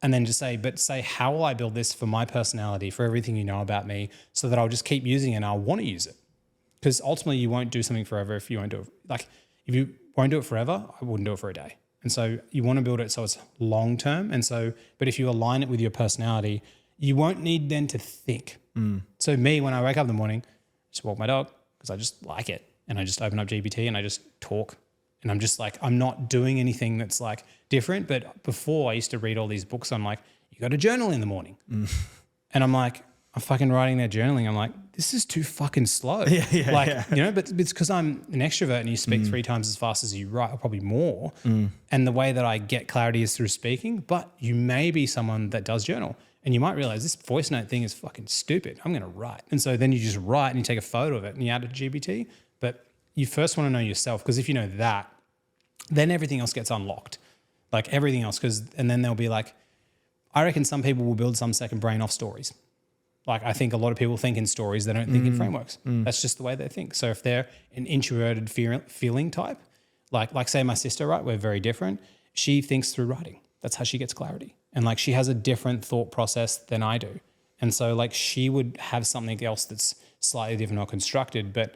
Speaker 3: And then just say, how will I build this for my personality, for everything you know about me, so that I'll just keep using it and I'll want to use it. Because ultimately you won't do something forever if you won't do it. Like if you won't do it forever, I wouldn't do it for a day. And so you want to build it so it's long term. And so, but if you align it with your personality, you won't need then to think. So me, when I wake up in the morning, I just walk my dog because I just like it. And I just open up GPT and I just talk. And I'm just like, I'm not doing anything that's like different. But before I used to read all these books on like, you got to journal in the morning. And I'm like, I'm fucking writing their journaling. I'm like, this is too fucking slow. You know, but it's because I'm an extrovert and you speak 3 times as fast as you write, or probably more. And the way that I get clarity is through speaking. But you may be someone that does journal and you might realize this voice note thing is fucking stupid. I'm going to write. And so then you just write and you take a photo of it and you add it to GPT. But you first want to know yourself, because if you know that, then everything else gets unlocked. Like everything else, and then they'll be like, I reckon some people will build some second brain off stories. Like I think a lot of people think in stories, they don't think in frameworks. That's just the way they think. So if they're an introverted feeling type, like say my sister, right, we're very different. She thinks through writing. That's how she gets clarity. And like she has a different thought process than I do. And so like she would have something else that's slightly different or constructed, but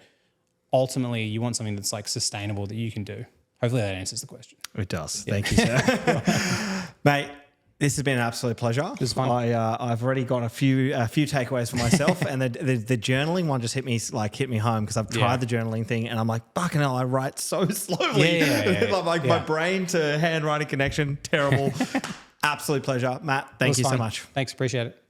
Speaker 3: ultimately you want something that's like sustainable that you can do. Hopefully that answers the question.
Speaker 2: It does. Yeah. Thank you, sir. Mate, this has been an absolute pleasure.
Speaker 3: It was fun.
Speaker 2: I've already got a few takeaways for myself, and the journaling one just hit me home, because I've tried the journaling thing, and I'm like, fucking hell, I write so slowly. My brain to handwriting connection, terrible. Absolute pleasure, Matt. Thank you so much.
Speaker 3: Thanks, appreciate it.